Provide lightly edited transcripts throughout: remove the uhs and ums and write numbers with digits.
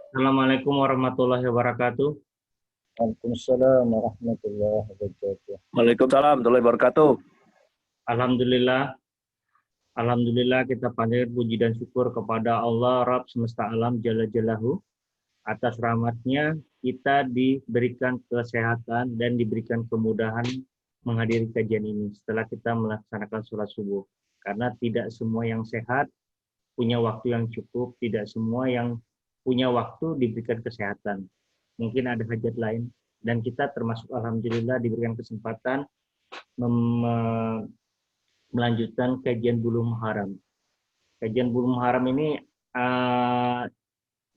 Assalamualaikum warahmatullahi wabarakatuh. Waalaikumsalam warahmatullahi wabarakatuh. Waalaikumsalam warahmatullahi wabarakatuh. Alhamdulillah, Alhamdulillah kita panjatkan puji dan syukur kepada Allah Rabb semesta alam Jalla Jalaluhu. Atas rahmatnya kita diberikan kesehatan dan diberikan kemudahan menghadiri kajian ini setelah kita melaksanakan sholat subuh. Karena tidak semua yang sehat punya waktu yang cukup, tidak semua yang punya waktu diberikan kesehatan. Mungkin ada hajat lain dan kita termasuk alhamdulillah diberikan kesempatan melanjutkan kajian Bulughul Maram. Kajian Bulughul Maram ini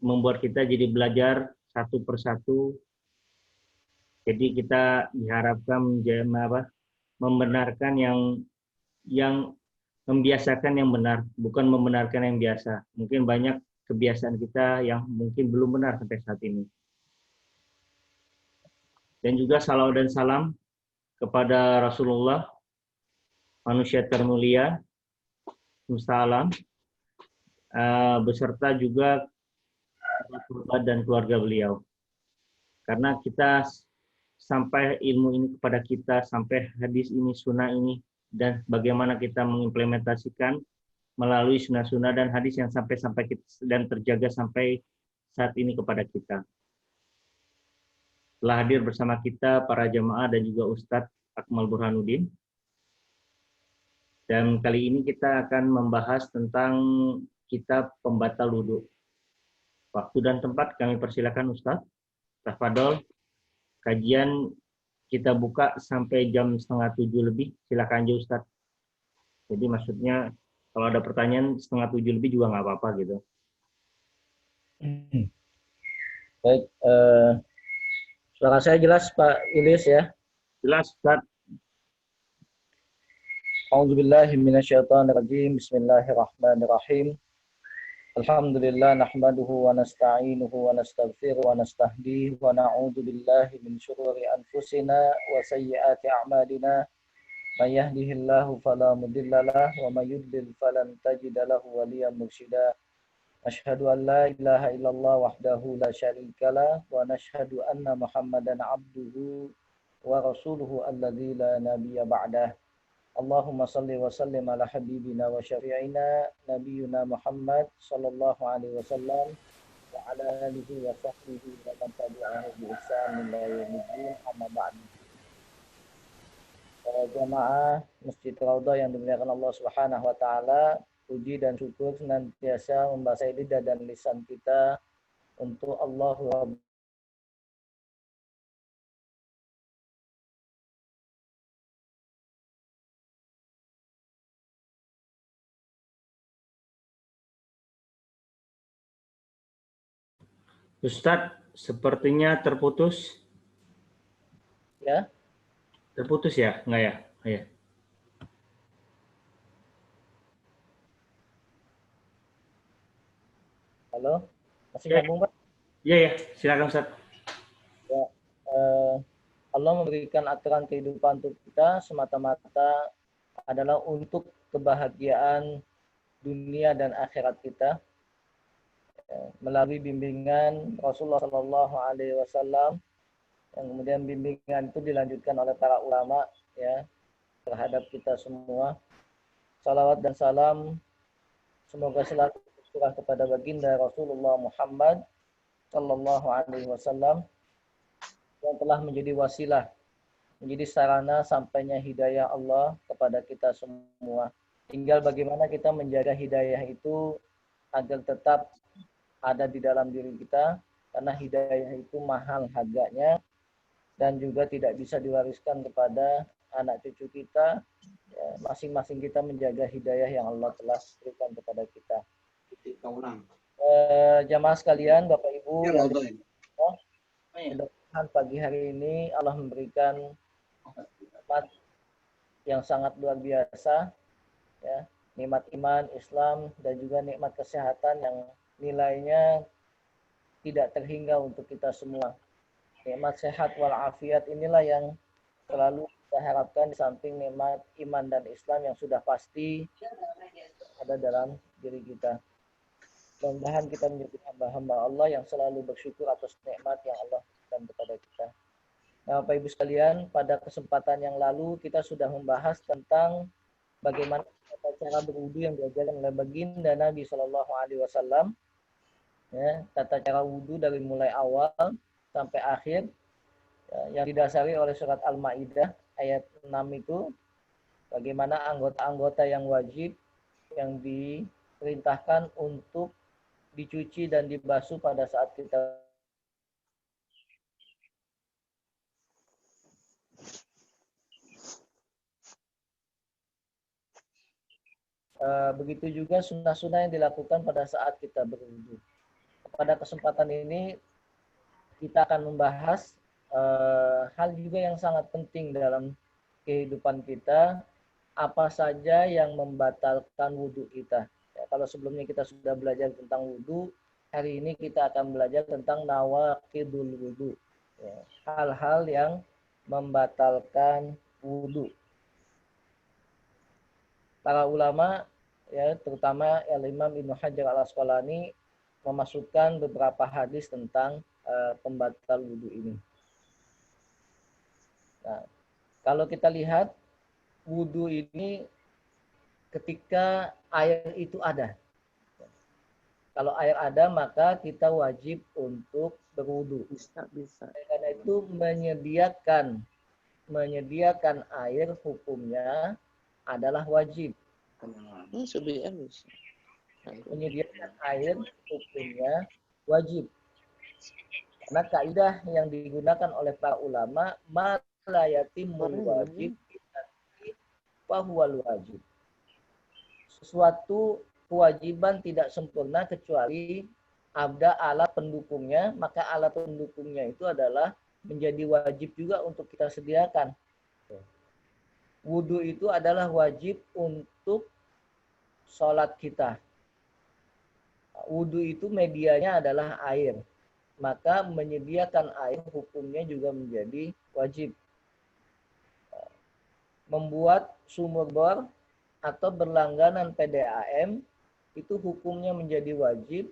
membuat kita jadi belajar satu persatu. Jadi kita diharapkan membenarkan yang membiasakan yang benar, bukan membenarkan yang biasa. Mungkin banyak kebiasaan kita yang mungkin belum benar sampai saat ini. Dan juga salawat dan salam kepada Rasulullah, manusia termulia, semesta alam, beserta juga dan keluarga beliau. Karena kita sampai ilmu ini kepada kita, sampai hadis ini, sunnah ini, dan bagaimana kita mengimplementasikan melalui sunnah-sunnah dan hadis yang sampai kita, dan terjaga sampai saat ini kepada kita. Telah hadir bersama kita para jamaah dan juga Ustadz Akmal Burhanuddin. Dan kali ini kita akan membahas tentang kitab pembatal wudhu. Waktu dan tempat kami persilakan Ustadz. Tafadol, kajian kita buka sampai jam 6:30 lebih. Silakan aja Ustadz. Jadi maksudnya kalau ada pertanyaan 6:30 lebih juga nggak apa-apa gitu. Baik, suara saya jelas Pak Ilyas ya? Jelas Ustadz. A'udzubillahi minasyaitonirrajim. Bismillahirrahmanirrahim. Alhamdulillah nahmaduhu wa nasta'inuhu wa nastaghfiruhu wa nastahdihi wa na'udzu billahi min syururi anfusina wa sayyiati a'malina. May yahdihillahu fala mudilla lahu wa may yudlil falan tajida lahu waliyyan mursyida. Asyhadu an la ilaha illallah wahdahu la syarika lah wa nashhadu anna Muhammadan abduhu wa rasuluhu alladzi la nabiyya ba'dah. Allahumma salli wa sallim ala habibina wa syafi'ina nabiyyina Muhammad sallallahu alaihi wasallam wa ala alihi wa sahbihi wa man tabi'ahu bi ihsan ila yaumiddin amma ba'd. Jamaah Masjid Raudhah yang dimuliakan Allah Subhanahu wa taala, puji dan syukur senantiasa membasahi lidah dan lisan kita untuk Allah Rabb. Ustadz, sepertinya terputus. Ya. Terputus ya? Enggak ya? Ya. Halo, masih nyambung Pak? Iya ya, silakan Ustadz. Ya, Allah memberikan aturan kehidupan untuk kita semata-mata adalah untuk kebahagiaan dunia dan akhirat kita. Melalui bimbingan Rasulullah Shallallahu Alaihi Wasallam, yang kemudian bimbingan itu dilanjutkan oleh para ulama ya terhadap kita semua. Salawat dan salam semoga selalu tercurah kepada baginda Rasulullah Muhammad Shallallahu Alaihi Wasallam yang telah menjadi wasilah, menjadi sarana sampainya hidayah Allah kepada kita semua. Tinggal bagaimana kita menjaga hidayah itu agar tetap ada di dalam diri kita, karena hidayah itu mahal harganya dan juga tidak bisa diwariskan kepada anak cucu kita. Ya, masing-masing kita menjaga hidayah yang Allah telah berikan kepada kita. Jamaah sekalian, Bapak Ibu, mudah-mudahan pagi hari ini Allah memberikan nikmat yang sangat luar biasa, ya, nikmat iman, Islam, dan juga nikmat kesehatan yang nilainya tidak terhingga untuk kita semua. Nikmat sehat walafiat inilah yang selalu kita harapkan di samping nikmat iman dan Islam yang sudah pasti ada dalam diri kita. Mudah-mudahan kita menjadi hamba-hamba Allah yang selalu bersyukur atas nikmat yang Allah berikan kepada kita. Nah, Bapak Ibu sekalian, pada kesempatan yang lalu kita sudah membahas tentang bagaimana tata cara berwudu yang diajarkan oleh baginda Nabi Shallallahu Alaihi Wasallam. Ya, tata cara wudu dari mulai awal sampai akhir, ya, yang didasari oleh surat Al-Maidah ayat 6 itu, bagaimana anggota-anggota yang wajib yang diperintahkan untuk dicuci dan dibasuh pada saat kita begitu juga sunnah-sunnah yang dilakukan pada saat kita berwudu. Pada kesempatan ini kita akan membahas hal juga yang sangat penting dalam kehidupan kita, apa saja yang membatalkan wudu kita. Ya, kalau sebelumnya kita sudah belajar tentang wudu, hari ini kita akan belajar tentang nawaqidul wudu. Ya, hal-hal yang membatalkan wudu. Para ulama, ya, terutama Imam Ibnu Hajar Al-Asqalani memasukkan beberapa hadis tentang pembatal wudu ini. Nah, kalau kita lihat wudu ini ketika air itu ada. Kalau air ada, maka kita wajib untuk berwudu. Bisa. Karena itu menyediakan air hukumnya adalah wajib. Bisa. Menyediakan air hukumnya wajib. Karena kaidah yang digunakan oleh para ulama, ma la yatimul wajib fahuwal wajib. Sesuatu kewajiban tidak sempurna kecuali ada alat pendukungnya, maka alat pendukungnya itu adalah menjadi wajib juga untuk kita sediakan. Wudu itu adalah wajib untuk sholat kita. Wudu itu medianya adalah air. Maka menyediakan air hukumnya juga menjadi wajib. Membuat sumur bor atau berlangganan PDAM itu hukumnya menjadi wajib.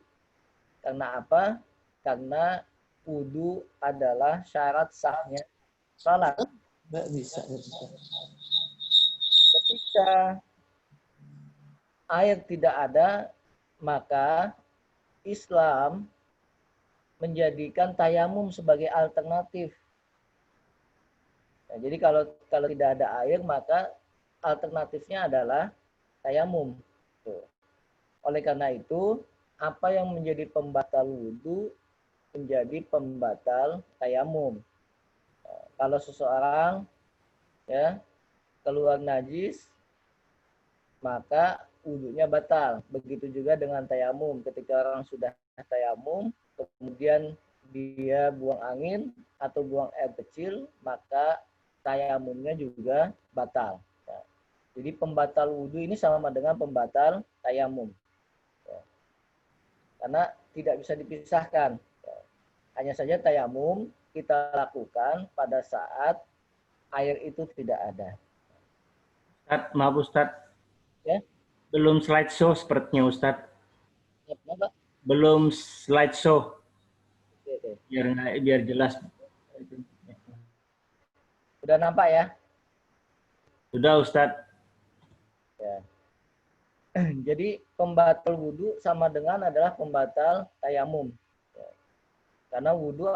Karena apa? Karena wudu adalah syarat sahnya salat. Bisa. Ketika air tidak ada, maka Islam menjadikan tayamum sebagai alternatif. Nah, jadi kalau tidak ada air, maka alternatifnya adalah tayamum. Tuh. Oleh karena itu, apa yang menjadi pembatal wudu menjadi pembatal tayamum. Nah, kalau seseorang ya keluar najis, maka wudunya batal. Begitu juga dengan tayamum. Ketika orang sudah tayamum, kemudian dia buang angin atau buang air kecil, maka tayamumnya juga batal. Ya. Jadi pembatal wudu ini sama dengan pembatal tayamum. Ya. Karena tidak bisa dipisahkan. Ya. Hanya saja tayamum kita lakukan pada saat air itu tidak ada. Ustadz, maaf Ustadz. Ya. Belum slideshow sepertinya Ustadz. Apa? Belum slideshow. Oke. Biar jelas. Sudah nampak ya? Sudah Ustadz. Ya. Jadi pembatal wudu sama dengan adalah pembatal tayamum. Ya. Karena wudu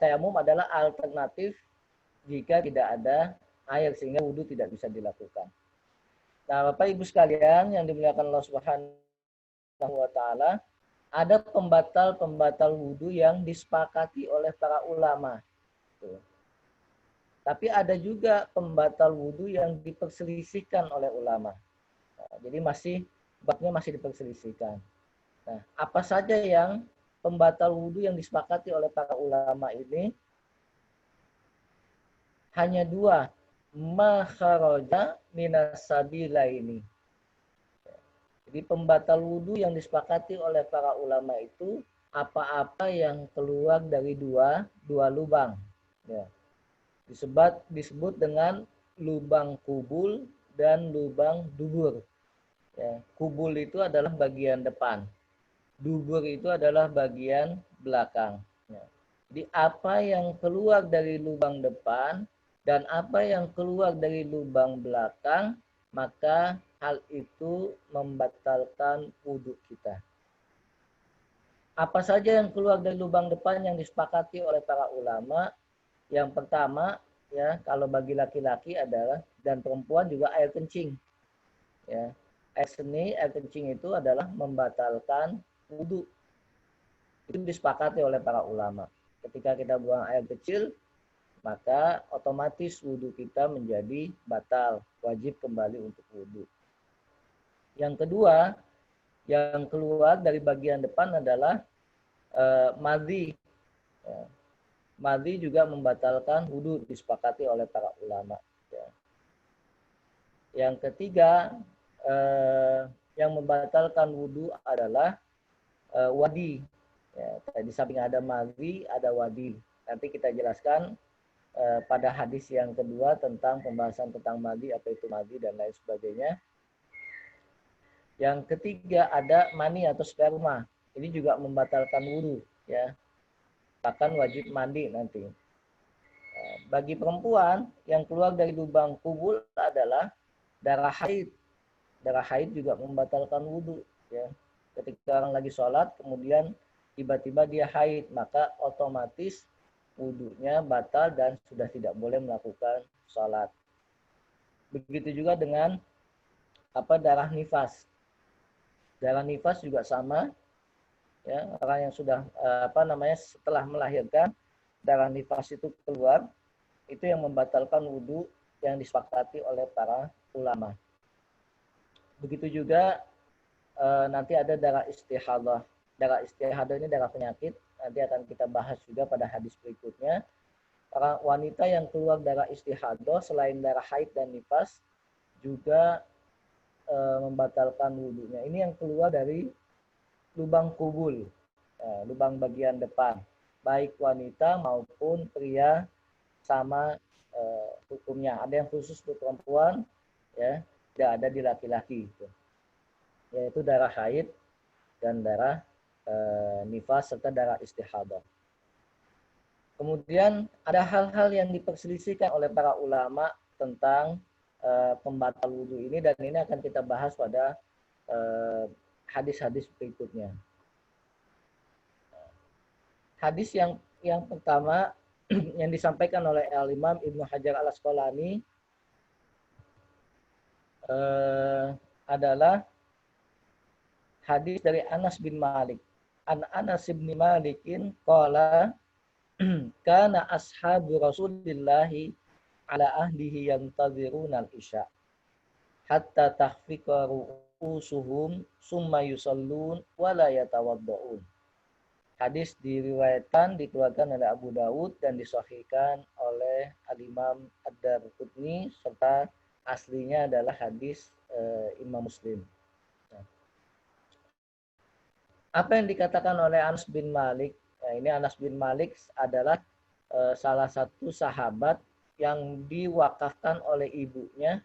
tayamum adalah alternatif jika tidak ada air sehingga wudu tidak bisa dilakukan. Nah, Bapak Ibu sekalian yang dimuliakan Allah Subhanahu wa taala, ada pembatal wudu yang disepakati oleh para ulama. Tuh. Tapi ada juga pembatal wudu yang diperselisihkan oleh ulama. Nah, jadi babnya masih diperselisihkan. Nah, apa saja yang pembatal wudu yang disepakati oleh para ulama ini? Hanya dua, ma kharaja minas sabilaini. Jadi pembatal wudu yang disepakati oleh para ulama itu apa-apa yang keluar dari dua lubang. Ya. Disebut dengan lubang kubul dan lubang dubur. Ya, kubul itu adalah bagian depan. Dubur itu adalah bagian belakang. Ya. Jadi apa yang keluar dari lubang depan dan apa yang keluar dari lubang belakang, maka hal itu membatalkan wudhu kita. Apa saja yang keluar dari lubang depan yang disepakati oleh para ulama? Yang pertama, ya, kalau bagi laki-laki adalah dan perempuan juga air kencing. Ya. Air seni, air kencing itu adalah membatalkan wudhu. Itu disepakati oleh para ulama. Ketika kita buang air kecil, maka otomatis wudhu kita menjadi batal, wajib kembali untuk wudhu. Yang kedua, yang keluar dari bagian depan adalah madhi. Ya. Madhi juga membatalkan wudhu, disepakati oleh para ulama. Ya. Yang ketiga, yang membatalkan wudhu adalah wadi. Ya, di samping ada madhi, ada wadi. Nanti kita jelaskan pada hadis yang kedua tentang pembahasan tentang madhi, apa itu madhi dan lain sebagainya. Yang ketiga ada mani atau sperma. Ini juga membatalkan wudhu, ya. Bahkan wajib mandi nanti. Bagi perempuan yang keluar dari lubang kubul adalah darah haid. Darah haid juga membatalkan wudhu, ya. Ketika orang lagi sholat, kemudian tiba-tiba dia haid, maka otomatis wudhunya batal dan sudah tidak boleh melakukan sholat. Begitu juga dengan darah nifas. Darah nifas juga sama, ya, orang yang sudah setelah melahirkan darah nifas itu keluar, itu yang membatalkan wudhu yang disepakati oleh para ulama. Begitu juga nanti ada darah istihadah. Darah istihadah ini darah penyakit, nanti akan kita bahas juga pada hadis berikutnya. Para wanita yang keluar darah istihadah selain darah haid dan nifas juga membatalkan wudhunya. Ini yang keluar dari lubang kubul, lubang bagian depan, baik wanita maupun pria sama hukumnya. Ada yang khusus untuk perempuan, ya, tidak ada di laki-laki, yaitu darah haid dan darah nifas serta darah istihadah. Kemudian ada hal-hal yang diperselisihkan oleh para ulama tentang pembatal wudhu ini, dan ini akan kita bahas pada hadis-hadis berikutnya. Hadis yang pertama yang disampaikan oleh Al-Imam Ibnu Hajar Al-Asqalani adalah hadis dari Anas bin Malik. Anas bin Malikin qala kana ashabu Rasulillahi ala ahlihi yantaziruna al-isya hatta tahfiqa ru'usuhum summa yusallun wa la yatawaddaun. Hadis dikeluarkan oleh Abu Dawud dan disahihkan oleh Al-Imam Ad-Darqutni serta aslinya adalah hadis Imam Muslim. Apa yang dikatakan oleh Anas bin Malik? Nah, ini Anas bin Malik adalah salah satu sahabat yang diwakafkan oleh ibunya,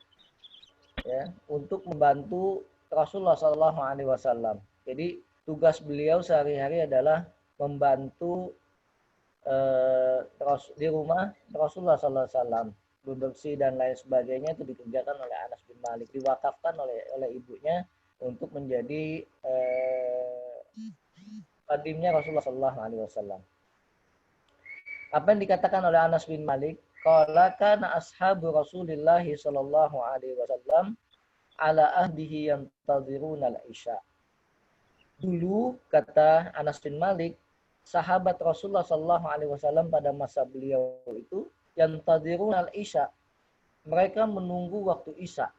ya, untuk membantu Rasulullah SAW. Jadi tugas beliau sehari-hari adalah membantu di rumah Rasulullah SAW, bersih dan lain sebagainya itu dikerjakan oleh Anas bin Malik, diwakafkan oleh ibunya untuk menjadi khadimnya Rasulullah SAW. Apa yang dikatakan oleh Anas bin Malik? Qala kana ashabu Rasulillah sallallahu alaihi wasallam ala ahdihi yantaziruna al-isya. Dulu, kata Anas bin Malik, sahabat Rasulullah sallallahu alaihi wasallam pada masa beliau itu yantaziruna al-isya. Mereka menunggu waktu isya.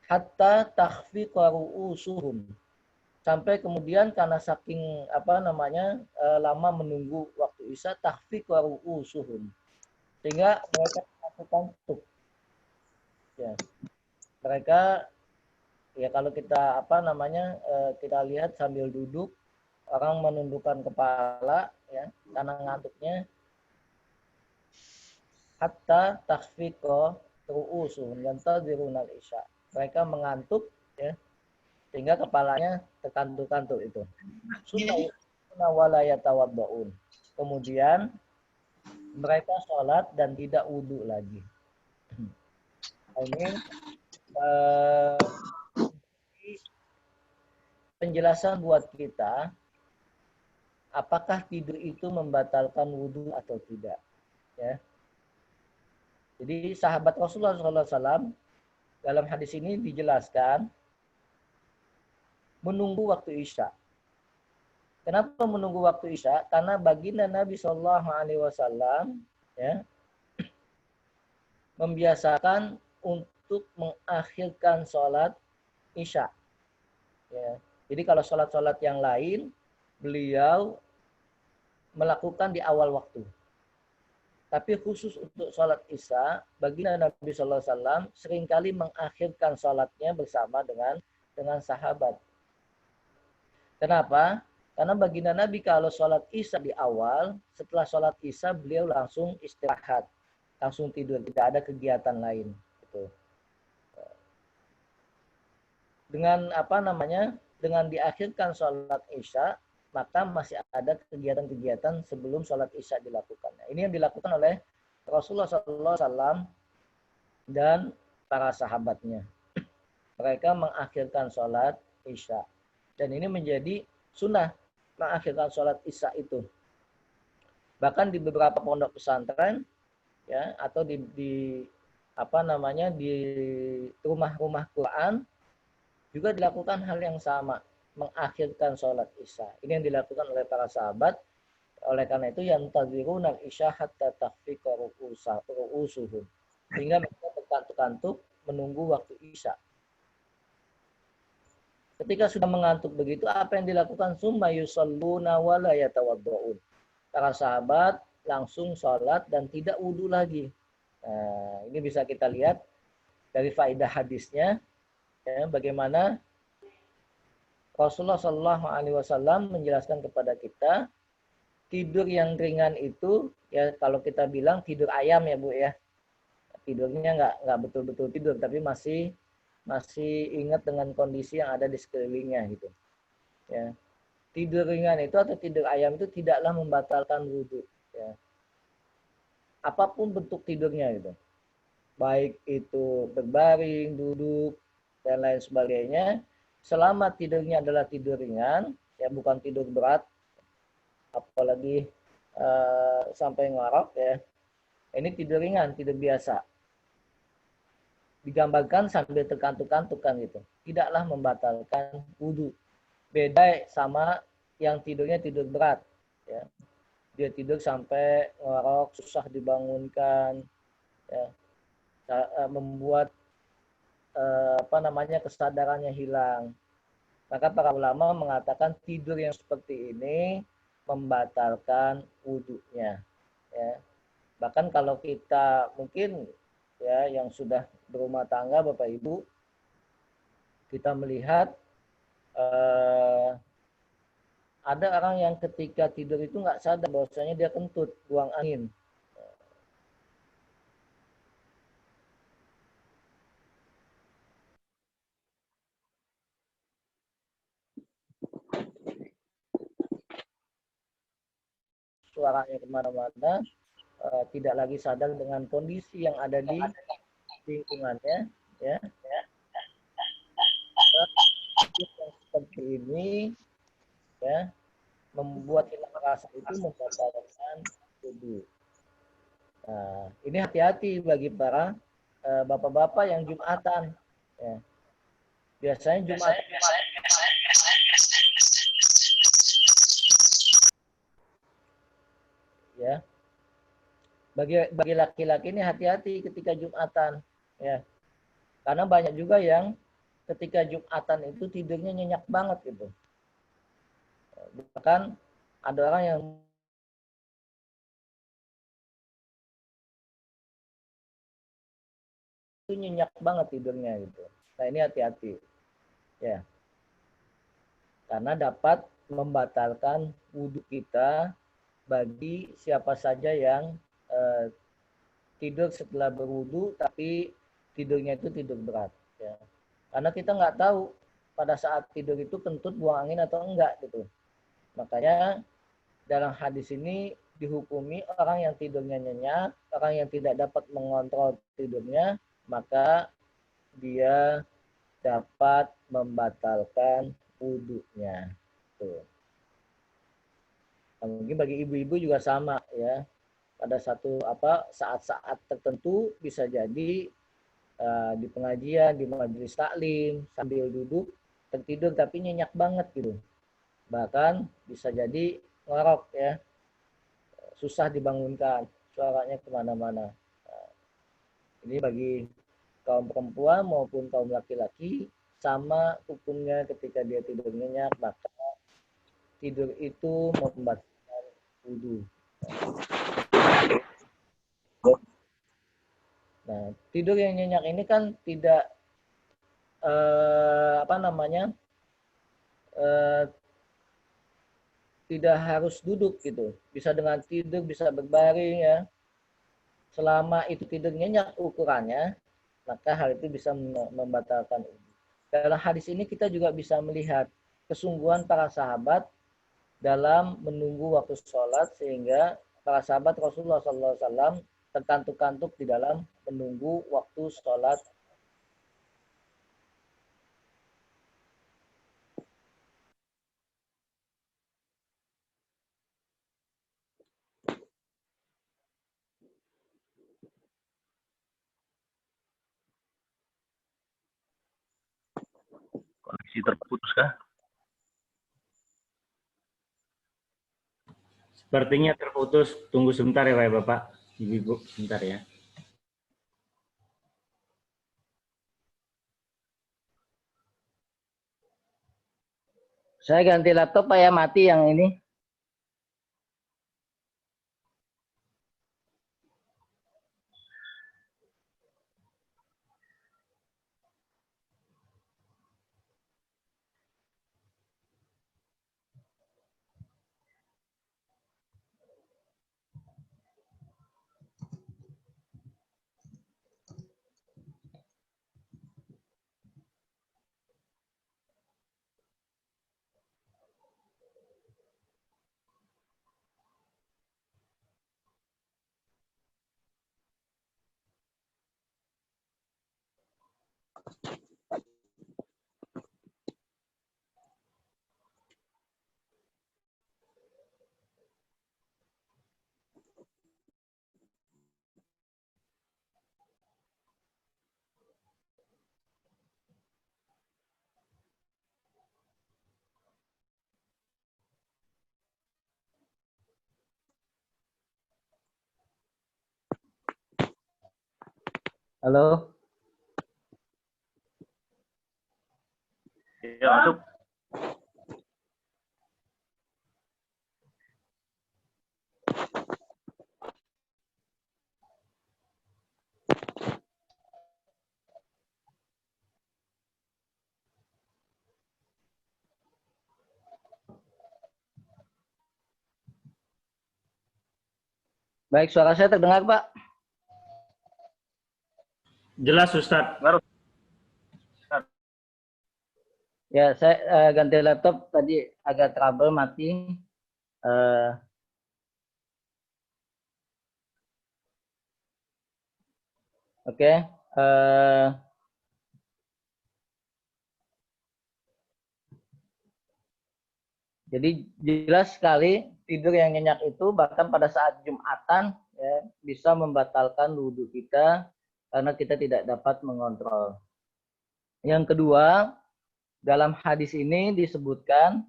Hatta takhfiqa ru'usuhum. Sampai kemudian karena saking lama menunggu waktu isya, takhfiqa ru'usuhum, sehingga mereka melakukan tuk. Ya. Mereka, ya, kalau kita kita lihat sambil duduk, orang menundukkan kepala, ya, karena ngantuknya. Hatta takhfiqa ru'usuhum yantaziruna al-isya. Mereka mengantuk, ya, sehingga kepalanya terkantuk-kantuk itu. Sunnah wala yatawaddaun. Kemudian mereka sholat dan tidak wudhu lagi. Ini penjelasan buat kita, apakah tidur itu membatalkan wudhu atau tidak. Ya. Jadi sahabat Rasulullah SAW dalam hadis ini dijelaskan menunggu waktu Isya. Kenapa menunggu waktu Isya? Karena baginda Nabi SAW ya, membiasakan untuk mengakhirkan sholat Isya. Ya. Jadi kalau sholat-sholat yang lain, beliau melakukan di awal waktu. Tapi khusus untuk sholat Isya, baginda Nabi SAW seringkali mengakhirkan sholatnya bersama dengan sahabat. Kenapa? Karena baginda Nabi kalau sholat Isya di awal, setelah sholat Isya beliau langsung istirahat, langsung tidur, tidak ada kegiatan lain. Gitu. Dengan dengan diakhirkan sholat Isya, maka masih ada kegiatan-kegiatan sebelum sholat Isya dilakukan. Nah, ini yang dilakukan oleh Rasulullah SAW dan para sahabatnya. Mereka mengakhirkan sholat Isya. Dan ini menjadi sunnah mengakhirkan sholat Isya itu. Bahkan di beberapa pondok pesantren, ya, atau di rumah-rumah Quran juga dilakukan hal yang sama, mengakhirkan sholat Isya. Ini yang dilakukan oleh para sahabat. Oleh karena itu yantaziruna al-isya hatta takhfiqa ru'usuhum. Sehingga mereka terkantuk-kantuk menunggu waktu Isya. Ketika sudah mengantuk begitu, apa yang dilakukan? Summa yusalluna wa la yatawaddaun. Para sahabat langsung sholat dan tidak wudhu lagi. Nah, ini bisa kita lihat dari faedah hadisnya, ya, bagaimana Rasulullah SAW menjelaskan kepada kita tidur yang ringan itu, ya kalau kita bilang tidur ayam ya Bu ya, tidurnya nggak betul-betul tidur, tapi masih ingat dengan kondisi yang ada di sekelilingnya gitu. Ya. Tidur ringan itu atau tidur ayam itu tidaklah membatalkan wudhu. Ya. Apapun bentuk tidurnya gitu. Baik itu berbaring, duduk, dan lain sebagainya. Selama tidurnya adalah tidur ringan, ya bukan tidur berat, apalagi sampai ngarok ya. Ini tidur ringan, tidur biasa. Digambarkan sambil terkantuk-kantuk kan gitu. Tidaklah membatalkan wudhu. Beda sama yang tidurnya tidur berat. Ya. Dia tidur sampai ngorok, susah dibangunkan, ya. Membuat kesadarannya hilang. Maka para ulama mengatakan tidur yang seperti ini membatalkan wudhunya. Ya. Bahkan kalau kita mungkin ya yang sudah berumah tangga Bapak Ibu, kita melihat ada orang yang ketika tidur itu nggak sadar bahwasanya dia kentut, buang angin. Suaranya kemana-mana, tidak lagi sadar dengan kondisi yang ada di lingkungannya, ya. Yang seperti ini, ya, membuat hilang rasa itu membatalkan wudhu. Nah, ini hati-hati bagi para bapak-bapak yang Jumatan. Ya. Biasanya Jumatan. Ya. Bagi laki-laki ini hati-hati ketika Jumatan, ya. Karena banyak juga yang ketika Jumatan itu tidurnya nyenyak banget gitu. Bahkan ada orang yang itu nyenyak banget tidurnya gitu. Nah, ini hati-hati. Ya. Karena dapat membatalkan wudhu kita bagi siapa saja yang tidur setelah berwudhu tapi tidurnya itu tidur berat. Ya. Karena kita nggak tahu pada saat tidur itu kentut buang angin atau enggak gitu. Makanya dalam hadis ini dihukumi orang yang tidurnya nyenyak, orang yang tidak dapat mengontrol tidurnya, maka dia dapat membatalkan wudhunya. Tuh. Nah, mungkin bagi ibu-ibu juga sama ya. Pada saat-saat tertentu bisa jadi di pengajian, di majelis taklim, sambil duduk tertidur tapi nyenyak banget gitu. Bahkan bisa jadi ngorok ya, susah dibangunkan, suaranya kemana-mana. Nah, ini bagi kaum perempuan maupun kaum laki-laki sama hukumnya ketika dia tidur nyenyak, maka tidur itu membatalkan wudhu. Nah, tidur yang nyenyak ini kan tidak tidak harus duduk gitu. Bisa dengan tidur, bisa berbaring ya. Selama itu tidur nyenyak ukurannya, maka hal itu bisa membatalkan wudhu. Dalam hadis ini kita juga bisa melihat kesungguhan para sahabat dalam menunggu waktu sholat, sehingga para sahabat Rasulullah SAW terkantuk-kantuk di dalam menunggu waktu sholat. Koneksi terputus kah? Sepertinya terputus. Tunggu sebentar ya Bapak, Ibu, sebentar ya. Saya ganti laptop Pak ya, mati yang ini. Halo. Ya, masuk. Baik, suara saya terdengar Pak? Jelas Ustadz. Ya, saya ganti laptop tadi agak trouble mati. Oke. Jadi jelas sekali tidur yang nyenyak itu bahkan pada saat Jumatan ya, bisa membatalkan wudhu kita karena kita tidak dapat mengontrol. Yang kedua, dalam hadis ini disebutkan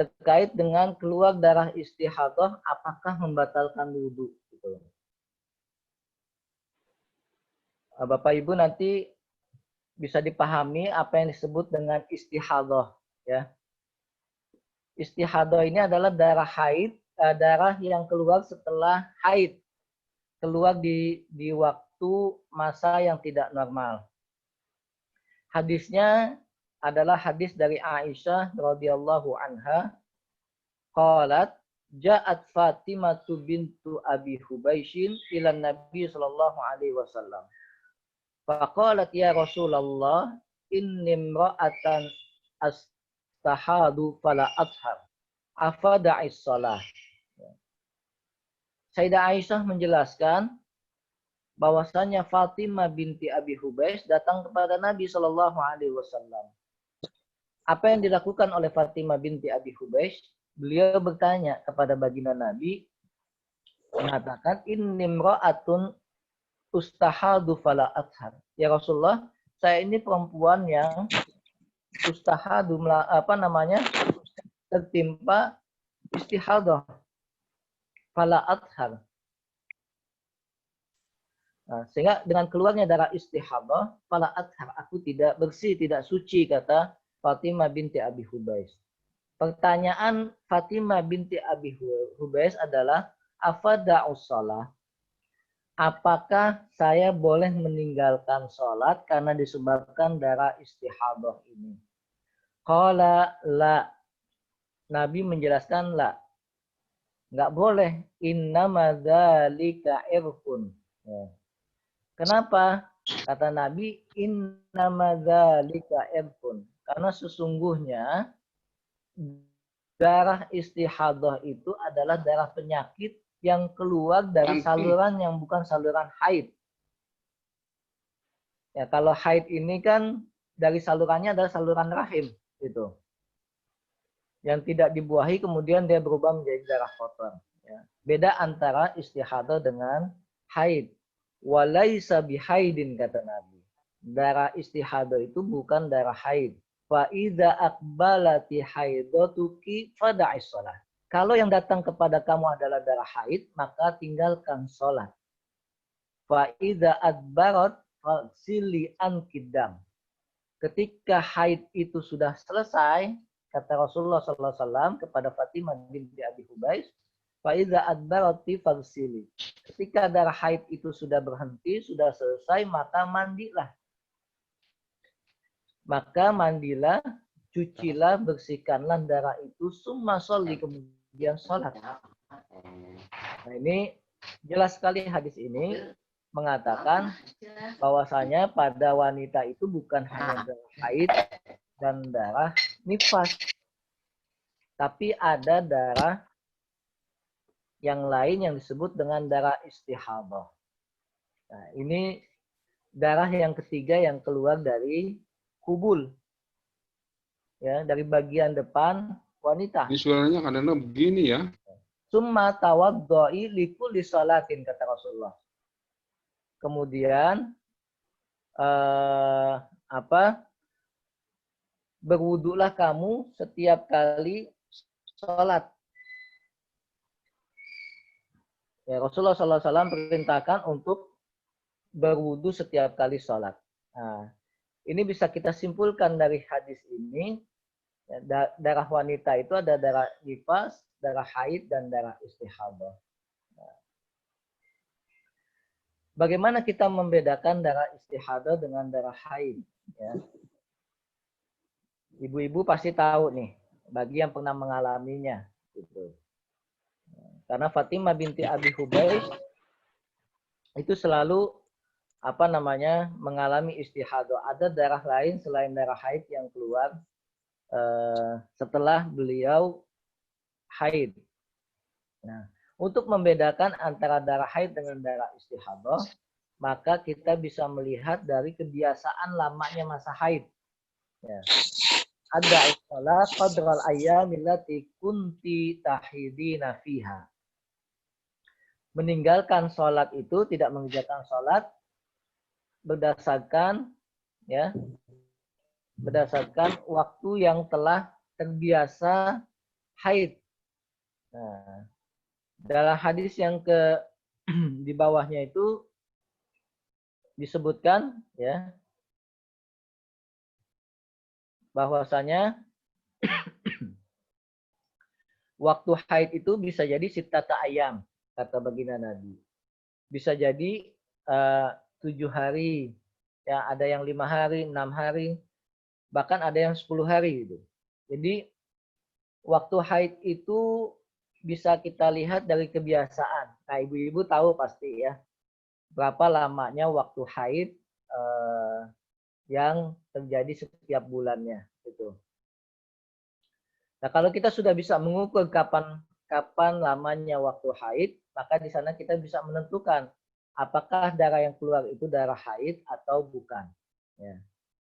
terkait dengan keluar darah istihadah apakah membatalkan wudhu. Gitu. Bapak Ibu nanti bisa dipahami apa yang disebut dengan istihadah. Ya. Istihadah ini adalah darah haid, darah yang keluar setelah haid, keluar di waktu masa yang tidak normal. Hadisnya adalah hadis dari Aisyah radhiyallahu anha. Qalat ja'at Fatimah bintu Abi Hubaishin ila Nabi sallallahu alaihi wasallam. Faqalat ya Rasulullah innimra'atan astahadu fala athar afada'is shalah. Sayyidah Aisyah menjelaskan bahwasanya Fatimah binti Abi Hubaisy datang kepada Nabi Shallallahu Alaihi Wasallam. Apa yang dilakukan oleh Fatimah binti Abi Hubaisy? Beliau bertanya kepada baginda Nabi, mengatakan innimra'atun ustahadu fala athar. Ya Rasulullah, saya ini perempuan yang ustahadu tertimpa istihadah fala athar. Nah, sehingga dengan keluarnya darah istihadah fala athar, aku tidak bersih, tidak suci, kata Fatimah binti Abi Hubaisy. Pertanyaan Fatimah binti Abi Hubaisy adalah afada'us shalah, apakah saya boleh meninggalkan sholat karena disebabkan darah istihadah ini? Qala la. Nabi menjelaskan la. Enggak boleh. Innama dzalika irfun. Ya. Kenapa? Kata Nabi, innama dzalika irfun. Karena sesungguhnya darah istihadah itu adalah darah penyakit yang keluar dari saluran yang bukan saluran haid. Ya, kalau haid ini kan dari salurannya adalah saluran rahim, gitu. Yang tidak dibuahi kemudian dia berubah menjadi darah kotor. Ya. Beda antara istihadah dengan haid. Walaisa bihaidin, kata Nabi. Darah istihadah itu bukan darah haid. Fa idza aqbalati haidatuki fada'is shalah. Kalau yang datang kepada kamu adalah darah haid, maka tinggalkan sholat. Fa'idha adbarat faghsili anki dam. Ketika haid itu sudah selesai, kata Rasulullah SAW kepada Fatimah binti Abi Hubaisy, fa'idha adbarati faghsili. Ketika darah haid itu sudah berhenti, sudah selesai, maka mandilah. Maka mandilah, cucilah, bersihkanlah darah itu, summa sholli, kemudian sholat. Nah, ini jelas sekali hadis ini mengatakan bahwasanya pada wanita itu bukan hanya darah haid dan darah nifas, tapi ada darah yang lain yang disebut dengan darah istihadah. Nah, ini darah yang ketiga yang keluar dari kubul, ya, dari bagian depan wanita. Ini suaranya kadang-kadang begini ya. Summa tawaddo'i likulli sholatin, kata Rasulullah. Kemudian berwudulah kamu setiap kali sholat. Ya, Rasulullah SAW perintahkan untuk berwudu setiap kali sholat. Nah, ini bisa kita simpulkan dari hadis ini. Ya, darah wanita itu ada darah nifas, darah haid, dan darah istihadah. Nah, bagaimana kita membedakan darah istihadah dengan darah haid? Ya. Ibu-ibu pasti tahu nih, bagi yang pernah mengalaminya. Gitu. Karena Fatimah binti Abi Hubaisy itu selalu mengalami istihadah. Ada darah lain selain darah haid yang keluar setelah beliau haid. Nah, untuk membedakan antara darah haid dengan darah istihadah, maka kita bisa melihat dari kebiasaan lamanya masa haid. Ya. Ada istilah qadral ayyamil lati kunti tahidina fiha. Meninggalkan sholat itu, tidak mengerjakan sholat berdasarkan waktu yang telah terbiasa haid. Nah, dalam hadis yang di bawahnya itu disebutkan ya bahwasanya waktu haid itu bisa jadi sittata ayam, kata baginda Nabi. Bisa jadi 7 hari, ya, ada yang 5 hari, 6 hari, bahkan ada yang 10 hari gitu. Jadi waktu haid itu bisa kita lihat dari kebiasaan. Nah, ibu-ibu tahu pasti ya berapa lamanya waktu haid yang terjadi setiap bulannya gitu. Nah, kalau kita sudah bisa mengukur kapan lamanya waktu haid, maka di sana kita bisa menentukan apakah darah yang keluar itu darah haid atau bukan. Ya.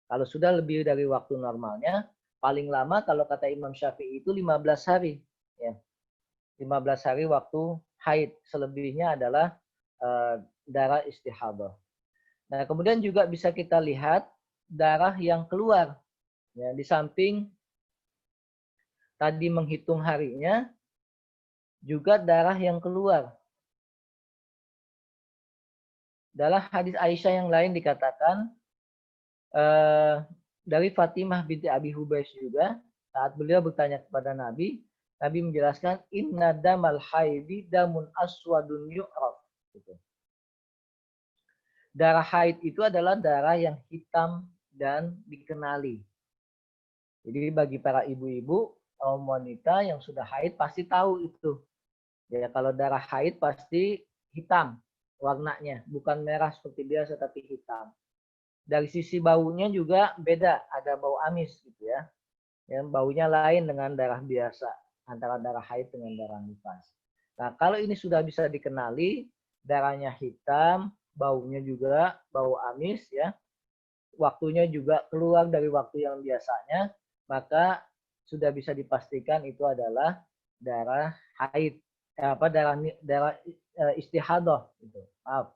Kalau sudah lebih dari waktu normalnya, paling lama kalau kata Imam Syafi'i itu 15 hari. Ya. 15 hari waktu haid. Selebihnya adalah darah istihadah. Nah, kemudian juga bisa kita lihat darah yang keluar. Ya, di samping tadi menghitung harinya, juga darah yang keluar. Dalam hadis Aisyah yang lain dikatakan, dari Fatimah binti Abi Hubais juga, saat beliau bertanya kepada Nabi, Nabi menjelaskan, inna damal haidi damun aswadun yu'raf. Darah haid itu adalah darah yang hitam dan dikenali. Jadi bagi para ibu-ibu, kaum wanita yang sudah haid pasti tahu itu. Ya, kalau darah haid pasti hitam warnanya, bukan merah seperti biasa tapi hitam. Dari sisi baunya juga beda, ada bau amis gitu ya. Yang baunya lain dengan darah biasa, antara darah haid dengan darah nifas. Nah, kalau ini sudah bisa dikenali, darahnya hitam, baunya juga bau amis ya. Waktunya juga keluar dari waktu yang biasanya, maka sudah bisa dipastikan itu adalah darah haid. Darah istihadah gitu. Maaf.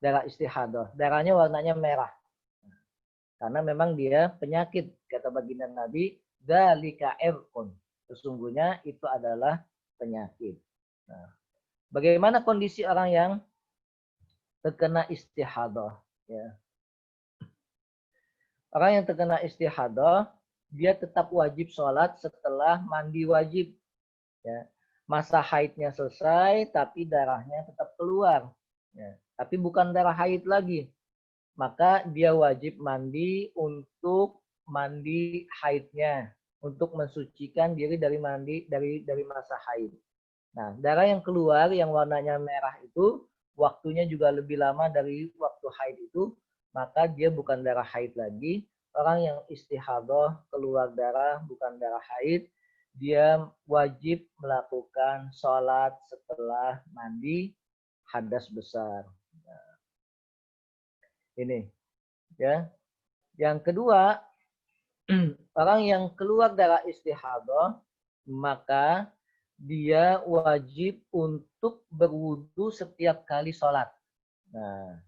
Darah istihadah. Darahnya warnanya merah. Karena memang dia penyakit, kata baginda Nabi, dzalika irqun. Sesungguhnya itu adalah penyakit. Nah, bagaimana kondisi orang yang terkena istihadah? Ya. Orang yang terkena istihadah, dia tetap wajib sholat setelah mandi wajib. Ya. Masa haidnya selesai, tapi darahnya tetap keluar. Ya. Tapi bukan darah haid lagi. Maka dia wajib mandi untuk mandi haidnya, untuk mensucikan diri dari masa haid. Nah, darah yang keluar yang warnanya merah itu waktunya juga lebih lama dari waktu haid itu, maka dia bukan darah haid lagi. Orang yang istihadah keluar darah bukan darah haid, dia wajib melakukan sholat setelah mandi hadas besar. Nah, ini ya. Yang kedua, orang yang keluar darah istihadah, maka dia wajib untuk berwudu setiap kali sholat. Nah,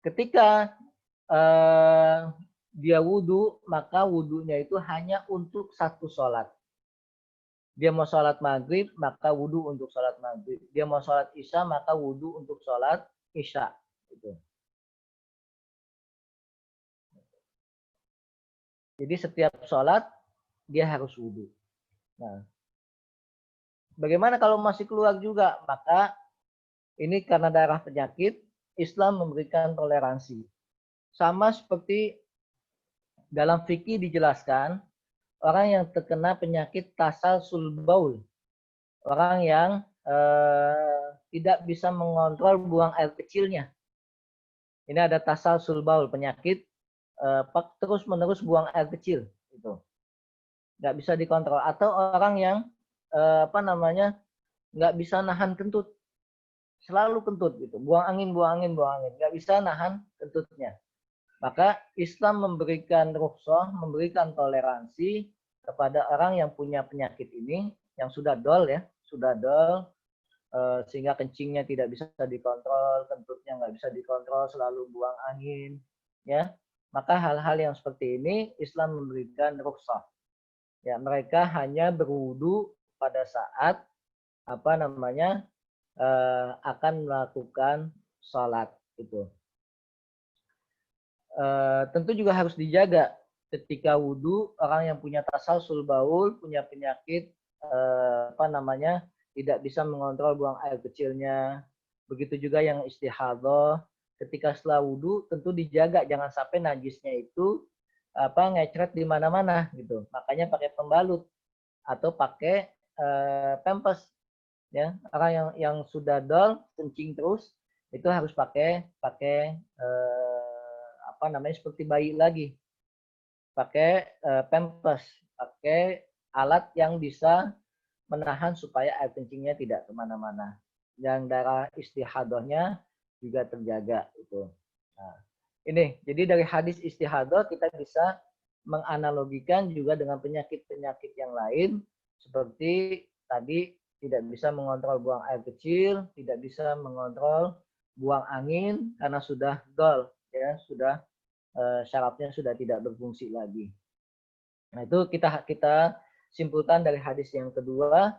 ketika dia wudu, maka wudunya itu hanya untuk satu sholat. Dia mau sholat maghrib, maka wudu untuk sholat maghrib. Dia mau sholat isya, maka wudu untuk sholat isya. Gitu. Jadi setiap sholat dia harus wudu. Nah, bagaimana kalau masih keluar juga? Maka ini karena darah penyakit, Islam memberikan toleransi. Sama seperti dalam fikih dijelaskan, orang yang terkena penyakit tasalsul baul, orang yang tidak bisa mengontrol buang air kecilnya. Ini ada tasalsul baul, penyakit terus-menerus buang air kecil. Gitu. Nggak bisa dikontrol. Atau orang yang nggak bisa nahan kentut. Selalu kentut gitu. Buang angin. Nggak bisa nahan kentutnya. Maka Islam memberikan rukhsah, memberikan toleransi kepada orang yang punya penyakit ini, yang sudah dol ya, sehingga kencingnya tidak bisa dikontrol, kentutnya nggak bisa dikontrol, selalu buang angin, ya. Maka hal-hal yang seperti ini Islam memberikan rukhsah. Ya, mereka hanya berwudu pada saat akan melakukan sholat itu. Tentu juga harus dijaga ketika wudu, orang yang punya tasalsul baul, punya penyakit tidak bisa mengontrol buang air kecilnya. Begitu juga yang istihadah, ketika setelah wudu tentu dijaga jangan sampai najisnya itu ngecret di mana-mana gitu. Makanya pakai pembalut atau pakai pampers ya. Orang yang sudah dol kencing terus itu harus pakai seperti bayi lagi. Pakai pampers, pakai alat yang bisa menahan supaya air kencingnya tidak kemana-mana. Yang darah istihadahnya juga terjaga itu. Nah, ini jadi dari hadis istihadah kita bisa menganalogikan juga dengan penyakit-penyakit yang lain seperti tadi tidak bisa mengontrol buang air kecil, tidak bisa mengontrol buang angin karena sudah dol, ya sudah syarafnya sudah tidak berfungsi lagi. Nah itu kita simpulkan dari hadis yang kedua,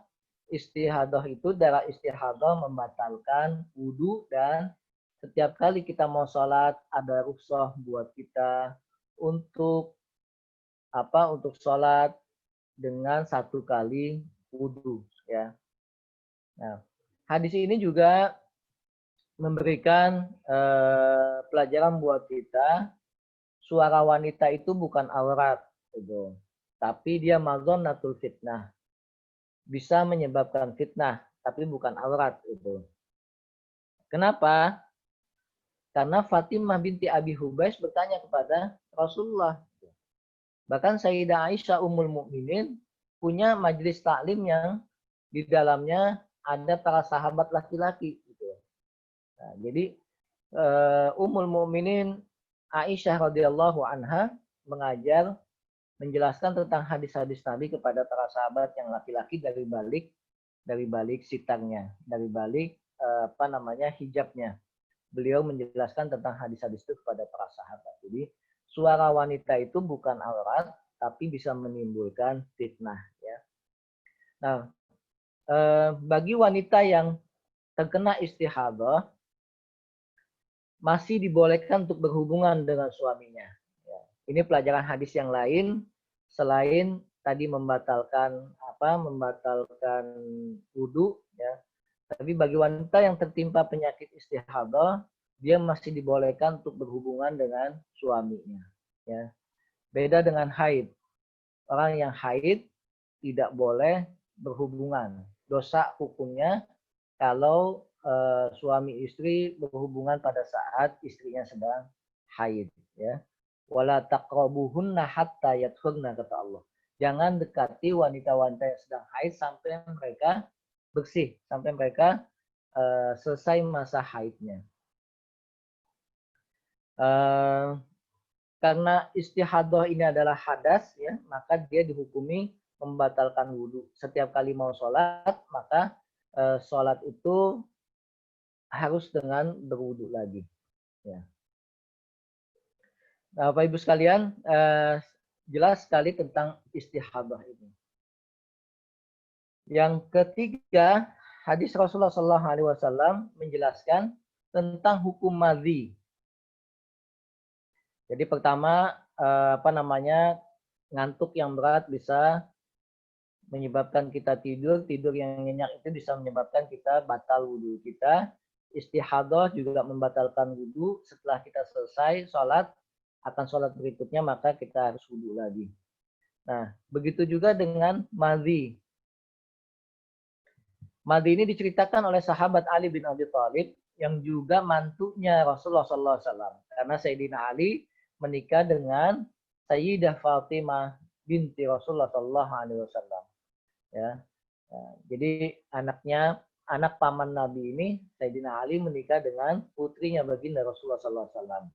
istihadah itu darah istihadah membatalkan wudu dan setiap kali kita mau sholat ada rukhsah buat kita untuk untuk sholat dengan 1 kali wudu, ya. Nah, hadis ini juga memberikan pelajaran buat kita, suara wanita itu bukan aurat, gitu. Tapi dia mazonnatul fitnah, bisa menyebabkan fitnah, tapi bukan aurat itu. Kenapa? Karena Fatimah binti Abi Hubais bertanya kepada Rasulullah. Bahkan Sayyidah Aisyah Ummul Mukminin punya majelis taklim yang di dalamnya ada para sahabat laki-laki. Gitu. Nah, jadi Ummul Mukminin Aisyah radhiyallahu anha menjelaskan tentang hadis-hadis Nabi kepada para sahabat yang laki-laki dari balik sitarnya, dari balik hijabnya. Beliau menjelaskan tentang hadis-hadis itu kepada para sahabat. Jadi suara wanita itu bukan aurat, tapi bisa menimbulkan fitnah. Ya. Nah, bagi wanita yang terkena istihadah, masih dibolehkan untuk berhubungan dengan suaminya. Ya. Ini pelajaran hadis yang lain selain tadi membatalkan wudu, ya. Tapi bagi wanita yang tertimpa penyakit istihadah, dia masih dibolehkan untuk berhubungan dengan suaminya. Ya. Beda dengan haid. Orang yang haid tidak boleh berhubungan. Dosa hukumnya kalau suami istri berhubungan pada saat istrinya sedang haid. Ya. Wala taqrabuhunna hatta yadkhulna, kata Allah. Jangan dekati wanita-wanita yang sedang haid sampai mereka bersih, sampai mereka selesai masa haidnya. Karena istihadah ini adalah hadas, ya, maka dia dihukumi membatalkan wudhu. Setiap kali mau sholat, maka sholat itu harus dengan berwudhu lagi. Ya. Nah, Bapak Ibu sekalian, jelas sekali tentang istihadah ini. Yang ketiga, hadis Rasulullah SAW menjelaskan tentang hukum madhi. Jadi pertama, ngantuk yang berat bisa menyebabkan kita tidur yang nyenyak itu bisa menyebabkan kita batal wudhu kita. Istihadah juga membatalkan wudhu. Setelah kita selesai sholat, akan sholat berikutnya maka kita harus wudhu lagi. Nah, begitu juga dengan madhi. Madhi ini diceritakan oleh sahabat Ali bin Abi Thalib yang juga mantunya Rasulullah SAW. Karena Sayyidina Ali menikah dengan Sayyidah Fatimah binti Rasulullah SAW. Ya. Jadi anak paman Nabi ini, Sayyidina Ali menikah dengan putrinya baginda Rasulullah SAW.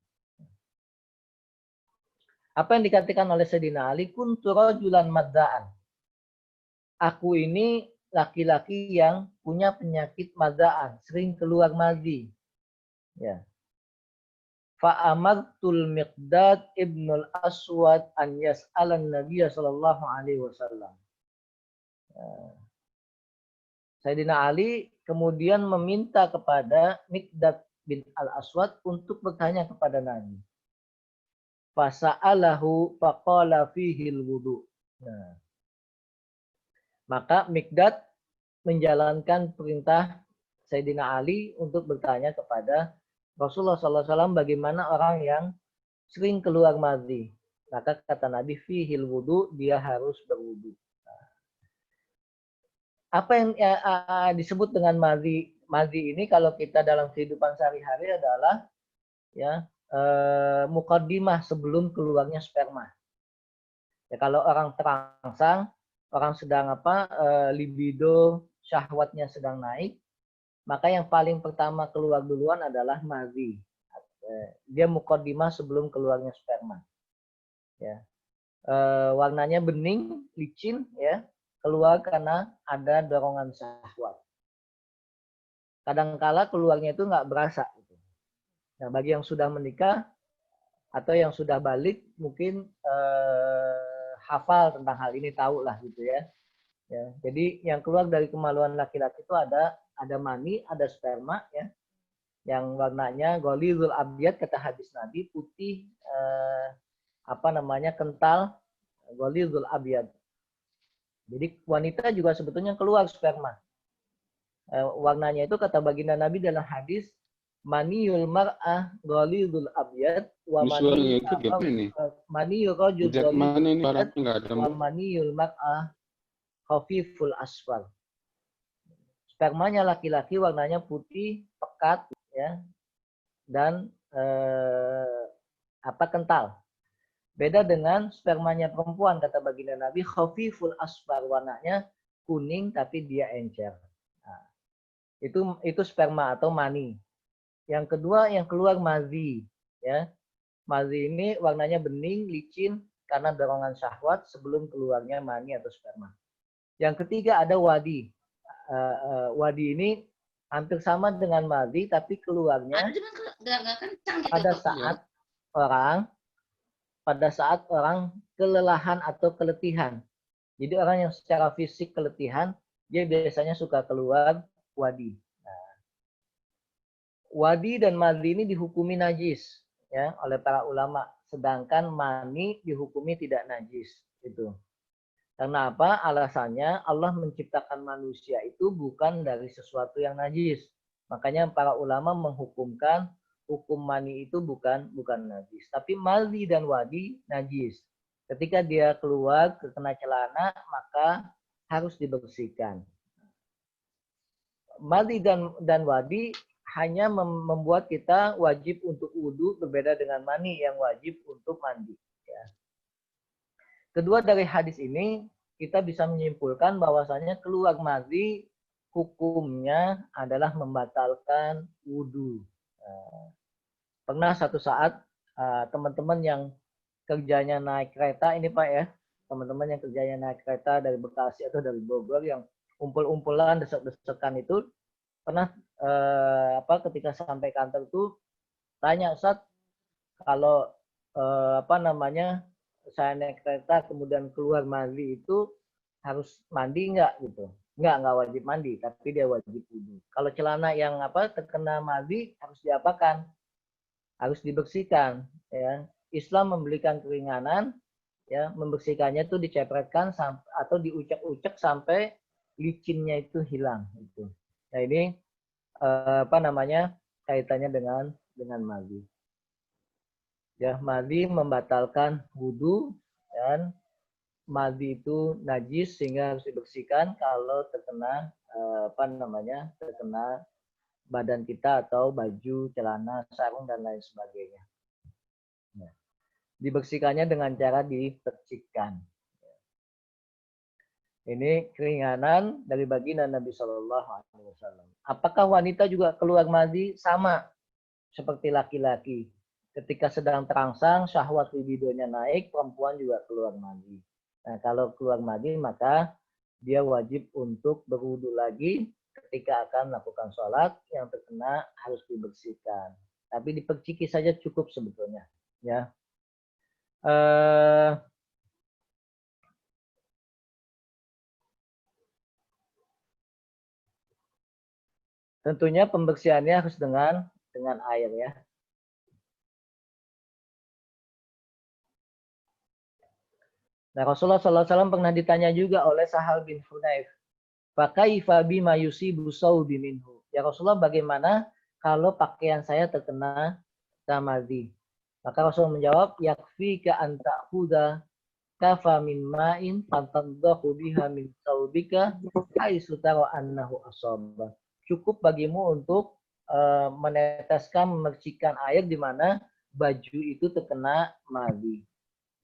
Apa yang dikatakan oleh Sayyidina Ali? Kuntu rajulan madda'an. Aku ini laki-laki yang punya penyakit madda'an, sering keluar madhi. Ya. Fa'amartul Miqdad ibnul Aswad an yas'alan Nabiya sallallahu alaihi wasallam. Sayyidina Ali kemudian meminta kepada Miqdad bin al-Aswad untuk bertanya kepada Nabi. Fasa'alahu faqala fihi al-wudu. Nah, maka Miqdad menjalankan perintah Sayyidina Ali untuk bertanya kepada Rasulullah SAW bagaimana orang yang sering keluar madhi. Maka kata Nabi, fihil wudu, dia harus berwudu. Apa yang disebut dengan madhi? Madhi ini kalau kita dalam kehidupan sehari-hari adalah ya mukaddimah sebelum keluarnya sperma. Ya, kalau orang terangsang, orang sedang libido, syahwatnya sedang naik, maka yang paling pertama keluar duluan adalah madhi. Dia mukaddimah sebelum keluarnya sperma. Ya. Warnanya bening, licin, ya, keluar karena ada dorongan syahwat. Kadangkala keluarnya itu nggak berasa. Nah, bagi yang sudah menikah atau yang sudah balik, mungkin hafal tentang hal ini, tahu lah gitu ya. Ya, jadi yang keluar dari kemaluan laki-laki itu ada mani, ada sperma, ya, yang warnanya ghalidhul abyad, kata hadis Nabi, putih kental, ghalidhul abyad. Jadi wanita juga sebetulnya keluar sperma. Warnanya itu kata baginda Nabi dalam hadis, maniul mar'ah ghalidhul abyad wa Visualnya itu gimana nih? maniyul rajul Sejak mana ini ghalidhul baratnya nggak ada? wa maniyul mar'ah khafiful asfar. Spermanya laki-laki warnanya putih, pekat, ya, dan kental. Beda dengan spermanya perempuan, kata baginda Nabi, khafiful asfar, warnanya kuning tapi dia encer. Nah, itu sperma atau mani. Yang kedua yang keluar madhi, ya. Madhi ini warnanya bening, licin karena dorongan syahwat sebelum keluarnya mani atau sperma. Yang ketiga ada wadi. Wadi ini hampir sama dengan madhi, tapi keluarnya pada saat orang kelelahan atau keletihan. Jadi orang yang secara fisik keletihan, dia biasanya suka keluar wadi. Nah, wadi dan madhi ini dihukumi najis, ya, oleh para ulama, sedangkan mani dihukumi tidak najis. Itu. Karena apa? Alasannya Allah menciptakan manusia itu bukan dari sesuatu yang najis. Makanya para ulama menghukumkan hukum mani itu bukan najis. Tapi madhi dan wadi najis. Ketika dia keluar kena celana, maka harus dibersihkan. Madhi dan wadi hanya membuat kita wajib untuk wudu, berbeda dengan mani yang wajib untuk mandi. Ya. Kedua, dari hadis ini kita bisa menyimpulkan bahwasanya keluar madhi hukumnya adalah membatalkan wudu. Pernah satu saat teman-teman yang kerjanya naik kereta ini Pak ya, teman-teman yang kerjanya naik kereta dari Bekasi atau dari Bogor yang umpul-umpulan, desek-desekan itu, pernah ketika sampai kantor itu tanya, Ustaz, kalau saya naik kereta kemudian keluar madhi itu harus mandi nggak gitu? Nggak wajib mandi, tapi dia wajib wudu. Kalau celana yang terkena madhi harus diapakan? Harus dibersihkan. Ya. Islam memberikan keringanan, ya, membersihkannya itu dicepretkan atau diucek-ucek sampai licinnya itu hilang. Gitu. Nah ini kaitannya dengan madhi. Ya, madhi membatalkan wudu dan madhi itu najis sehingga harus dibersihkan kalau terkena terkena badan kita atau baju, celana, sarung dan lain sebagainya. Ya. Dibersihkannya dengan cara dipercikkan. Ini keringanan dari baginda Nabi Shallallahu Alaihi Wasallam. Apakah wanita juga keluar madhi? Sama seperti laki-laki. Ketika sedang terangsang, syahwat libidonya naik, perempuan juga keluar madhi. Nah, kalau keluar madhi, maka dia wajib untuk berwudu lagi ketika akan melakukan sholat, yang terkena harus dibersihkan. Tapi diperciki saja cukup sebetulnya. Ya. Tentunya pembersihannya harus dengan air ya. Nah, Rasulullah SAW pernah ditanya juga oleh Sahal bin Hunayf, "Fakaifa bima yusibu sawbi minhu?" Ya Rasulullah, bagaimana kalau pakaian saya terkena madhi? Maka Rasulullah menjawab, "Yakfika an ta'khudha kafa min ma'in fantadhahu biha min thawbika haitsu tara annahu asaba." Cukup bagimu untuk meneteskan, memercikan air di mana baju itu terkena madhi.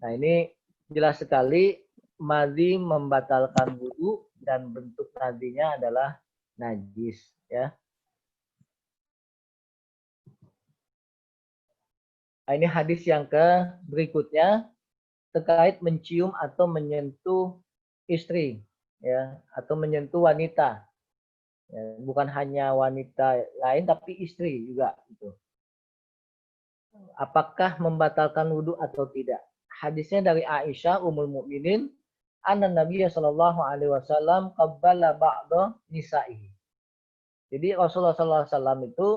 Nah, ini jelas sekali madhi membatalkan wudu dan bentuk madhinya adalah najis, ya. Nah, ini hadis yang berikutnya terkait mencium atau menyentuh istri, ya, atau menyentuh wanita. Ya, bukan hanya wanita lain tapi istri juga gitu. Apakah membatalkan wudhu atau tidak? Hadisnya dari Aisyah Ummul Mukminin, anna Nabiya sallallahu alaihi wasallam qabbala ba'da nisa'ihi. Jadi Rasulullah sallallahu alaihi wasallam itu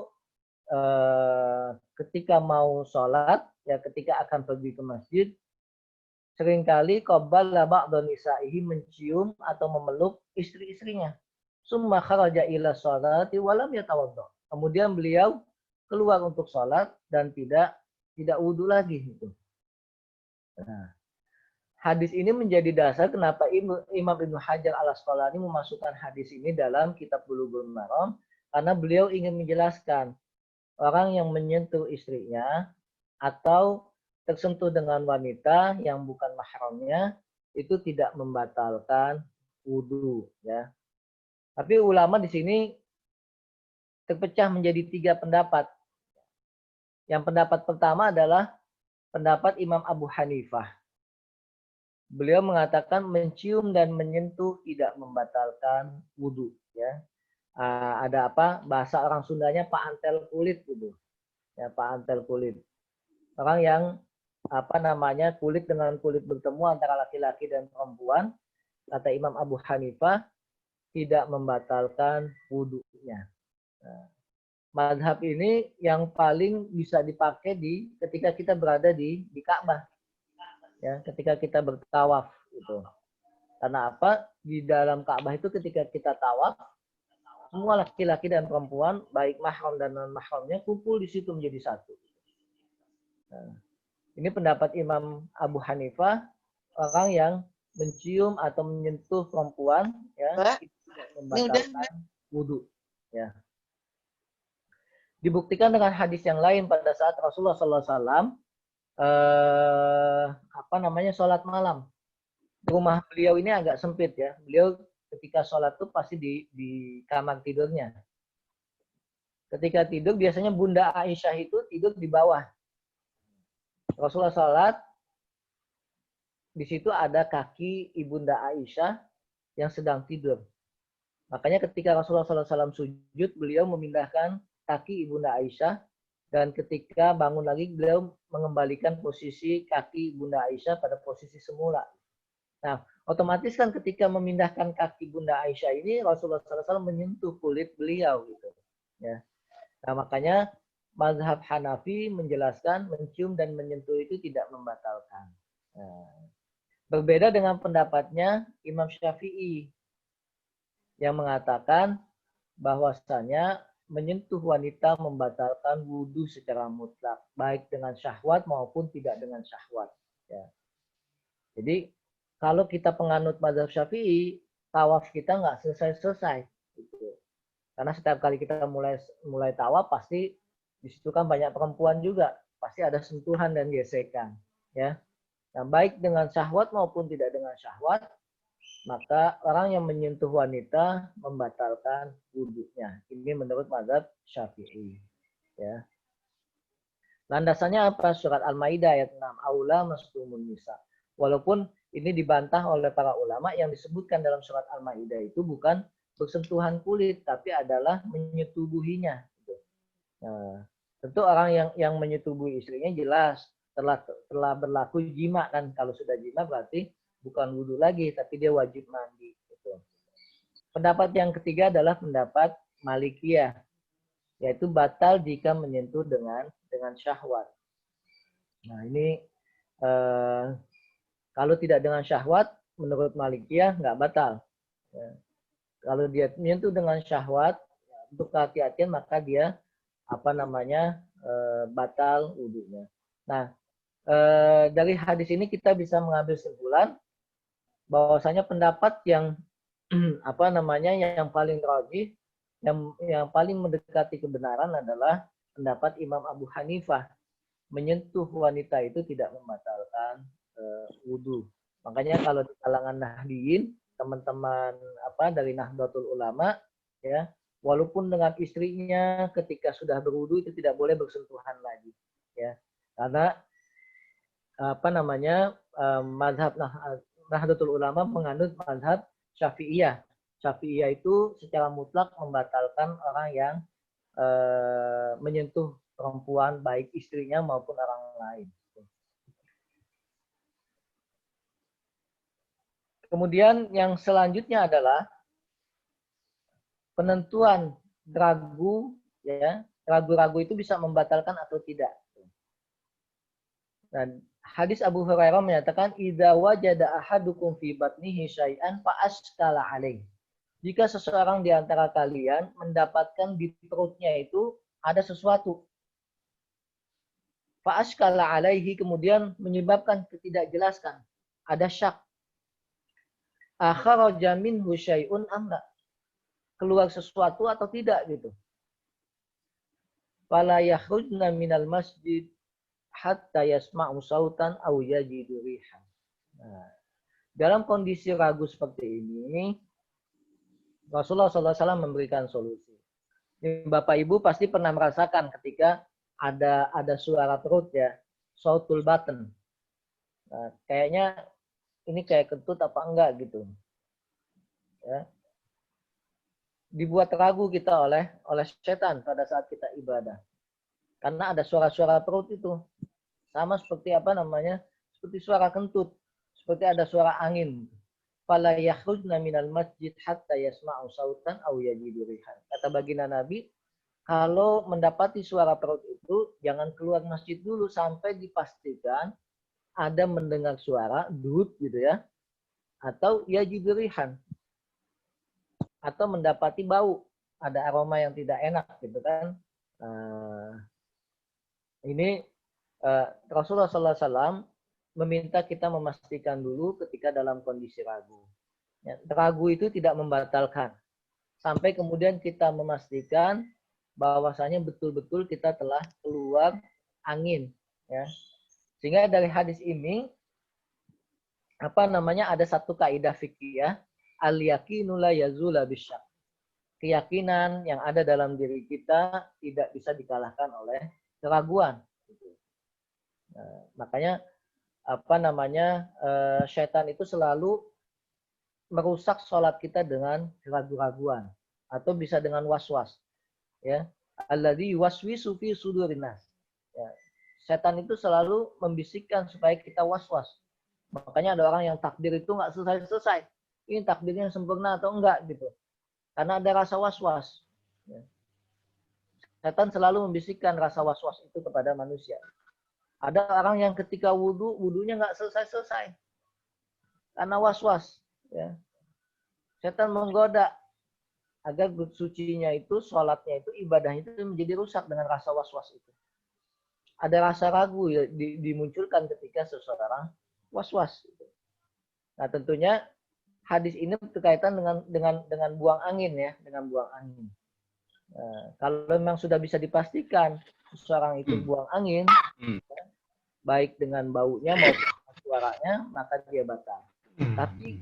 ketika mau sholat, ya ketika akan pergi ke masjid, seringkali qabbala ba'da nisa'ihi, mencium atau memeluk istri-istrinya. Summa kharaja ila sholati walam yatawaddo. Kemudian beliau keluar untuk sholat dan tidak wudhu lagi gitu. Nah, hadis ini menjadi dasar kenapa Imam Ibnu Hajar Al-Asqalani memasukkan hadis ini dalam kitab Bulughul Maram, karena beliau ingin menjelaskan orang yang menyentuh istrinya atau tersentuh dengan wanita yang bukan mahramnya itu tidak membatalkan wudhu, ya. Tapi ulama di sini terpecah menjadi 3 pendapat. Yang pendapat pertama adalah pendapat Imam Abu Hanifah. Beliau mengatakan mencium dan menyentuh tidak membatalkan wudhu, ya. Ada apa? Bahasa orang Sundanya paantel kulit gitu. Ya, paantel kulit. Orang yang kulit dengan kulit bertemu antara laki-laki dan perempuan, kata Imam Abu Hanifah, tidak membatalkan wudhunya. Nah, madhab ini yang paling bisa dipakai ketika kita berada di Ka'bah, ya, ketika kita bertawaf gitu. Karena apa? Di dalam Ka'bah itu ketika kita tawaf, semua laki-laki dan perempuan, baik mahram dan non mahramnya, kumpul di situ menjadi satu. Nah, ini pendapat Imam Abu Hanifah, orang yang mencium atau menyentuh perempuan, ya, itu tidak membatalkan wudhu, ya. Dibuktikan dengan hadis yang lain pada saat Rasulullah SAW sholat malam. Rumah beliau ini agak sempit, ya. Beliau ketika sholat itu pasti di kamar tidurnya. Ketika tidur biasanya Bunda Aisyah itu tidur di bawah. Rasulullah sholat, di situ ada kaki Ibunda Aisyah yang sedang tidur. Makanya ketika Rasulullah SAW sujud, beliau memindahkan kaki Ibunda Aisyah, dan ketika bangun lagi beliau mengembalikan posisi kaki Bunda Aisyah pada posisi semula. Nah, otomatis kan ketika memindahkan kaki Bunda Aisyah ini Rasulullah SAW menyentuh kulit beliau gitu. Ya. Nah, makanya mazhab Hanafi menjelaskan mencium dan menyentuh itu tidak membatalkan. Nah, berbeda dengan pendapatnya Imam Syafi'i yang mengatakan bahwasanya menyentuh wanita membatalkan wudhu secara mutlak, baik dengan syahwat maupun tidak dengan syahwat. Ya. Jadi kalau kita penganut mazhab Syafi'i, tawaf kita nggak selesai-selesai. Gitu. Karena setiap kali kita mulai tawaf pasti di situ kan banyak perempuan juga, pasti ada sentuhan dan gesekan. Ya. Nah, baik dengan syahwat maupun tidak dengan syahwat, maka orang yang menyentuh wanita membatalkan wudhunya. Ini menurut mazhab Syafi'i. Ya. Landasannya apa? Surat Al-Maidah ayat 6. Aula mastumun nisa. Walaupun ini dibantah oleh para ulama, yang disebutkan dalam surat Al-Maidah itu bukan bersentuhan kulit, tapi adalah menyetubuhinya. Nah, tentu orang yang menyetubuhi istrinya jelas telah berlaku jima kan. Kalau sudah jima berarti bukan wudhu lagi, tapi dia wajib mandi. Gitu. Pendapat yang ketiga adalah pendapat Malikiyah, yaitu batal jika menyentuh dengan syahwat. Nah, ini kalau tidak dengan syahwat, menurut Malikiyah nggak batal. Ya. Kalau dia menyentuh dengan syahwat, untuk kehati-hatian maka dia batal wudhunya. Nah, dari hadis ini kita bisa mengambil kesimpulan bahwasanya pendapat yang yang paling rajih, yang paling mendekati kebenaran adalah pendapat Imam Abu Hanifah, menyentuh wanita itu tidak membatalkan wudhu. Makanya kalau di kalangan Nahdiyin, teman-teman dari Nahdlatul Ulama, ya, walaupun dengan istrinya ketika sudah berwudhu itu tidak boleh bersentuhan lagi, ya, karena mazhab Nahdlatul Ulama menganut mazhab Syafi'iyah. Syafi'iyah itu secara mutlak membatalkan orang yang menyentuh perempuan, baik istrinya maupun orang lain. Kemudian yang selanjutnya adalah penentuan ragu, ya, ragu-ragu itu bisa membatalkan atau tidak. Dan hadis Abu Hurairah menyatakan, idza wajada ahadukum fi batnihi syai'an fa askala alaih. Jika seseorang di antara kalian mendapatkan di perutnya itu ada sesuatu, fa askala alaihi, kemudian menyebabkan ketidakjelasan, ada syak, akharaja minhu syai'un am la, keluar sesuatu atau tidak gitu. Fala yakhrujna minal masjid hatta yasma'u sautan aw yajidu rihan. Nah, dalam kondisi ragu seperti ini, Rasulullah SAW memberikan solusi. Ini Bapak Ibu pasti pernah merasakan ketika ada suara perut, ya, sautul baten. Nah, kayaknya ini kayak kentut apa enggak gitu. Ya. Dibuat ragu kita oleh setan pada saat kita ibadah. Karena ada suara-suara perut itu. Sama seperti seperti suara kentut, seperti ada suara angin. Fala yakhrujna minal masjid hatta yasma'u sautan aw yajidu rihan. Kata baginda Nabi, kalau mendapati suara perut itu jangan keluar masjid dulu sampai dipastikan ada mendengar suara dut gitu ya, atau yajidu rihan, atau mendapati bau, ada aroma yang tidak enak gitu kan. Ini Rasulullah SAW meminta kita memastikan dulu ketika dalam kondisi ragu. Ya, ragu itu tidak membatalkan. Sampai kemudian kita memastikan bahwasanya betul-betul kita telah keluar angin. Ya. Sehingga dari hadis ini, ada satu kaidah fikih, al-yaqinu la yazula bisyak. Keyakinan yang ada dalam diri kita tidak bisa dikalahkan oleh keraguan. Nah, makanya syaitan itu selalu merusak sholat kita dengan keraguan-raguan atau bisa dengan was-was, ya, alladzi yuwaswisu fi sudurin nas. Ya, setan itu selalu membisikkan supaya kita was-was. Makanya ada orang yang takdir itu nggak selesai-selesai. Ini takdirnya sempurna atau enggak gitu, karena ada rasa was-was. Ya. Setan selalu membisikkan rasa was-was itu kepada manusia. Ada orang yang ketika wudhunya nggak selesai-selesai karena was-was. Ya. Setan menggoda agar sucinya itu, sholatnya itu, ibadahnya itu menjadi rusak dengan rasa was-was itu. Ada rasa ragu ya, dimunculkan ketika seseorang was-was. Nah, tentunya hadis ini berkaitan dengan buang angin, ya, dengan buang angin. Nah, kalau memang sudah bisa dipastikan seseorang itu buang angin, baik dengan baunya maupun suaranya, maka dia batal. Tapi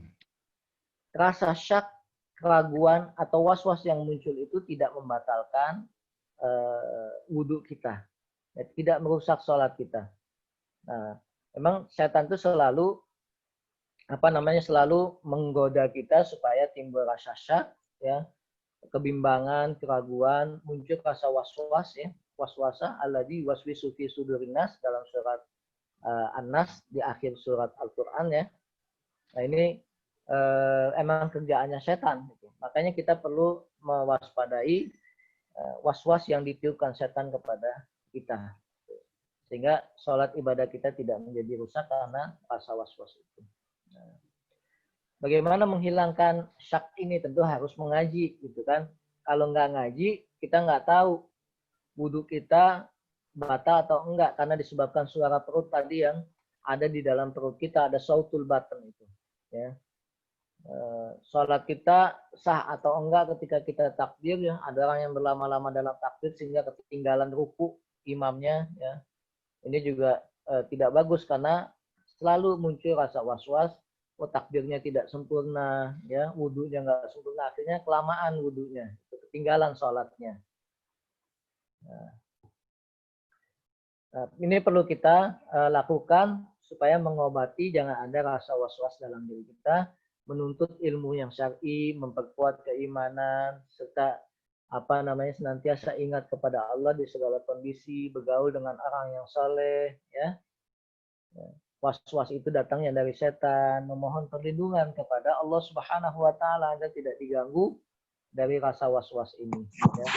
rasa syak, keraguan atau was-was yang muncul itu tidak membatalkan wudhu kita, ya, tidak merusak sholat kita. Nah, memang setan itu selalu selalu menggoda kita supaya timbul rasa syak, ya, kebimbangan, keraguan, muncul rasa was-was, ya, waswasa alladzi waswisu fi sudurin nas dalam surat An-Nas di akhir surat Al-Qur'an, ya. Nah, ini emang kerjaannya setan gitu. Makanya kita perlu mewaspadai was-was yang ditiupkan setan kepada kita. Sehingga sholat ibadah kita tidak menjadi rusak karena rasa was-was itu. Nah, bagaimana menghilangkan syak ini? Tentu harus mengaji gitu kan. Kalau nggak ngaji, kita nggak tahu wudhu kita batal atau enggak, karena disebabkan suara perut tadi yang ada di dalam perut kita, ada sautul baten itu, ya. Sholat kita sah atau enggak ketika kita takbir, ya. Ada orang yang berlama-lama dalam takbir sehingga ketinggalan ruku imamnya, ya. Ini juga tidak bagus karena selalu muncul rasa was-was, oh takbirnya tidak sempurna, ya wudhunya nggak sempurna, akhirnya kelamaan wudhunya, ketinggalan sholatnya. Nah, ini perlu kita lakukan supaya mengobati jangan ada rasa was-was dalam diri kita, menuntut ilmu yang syar'i, memperkuat keimanan, serta senantiasa ingat kepada Allah di segala kondisi, bergaul dengan orang yang saleh, ya. Was-was itu datangnya dari setan, memohon perlindungan kepada Allah Subhanahu wa taala agar tidak diganggu dari rasa was-was ini, ya.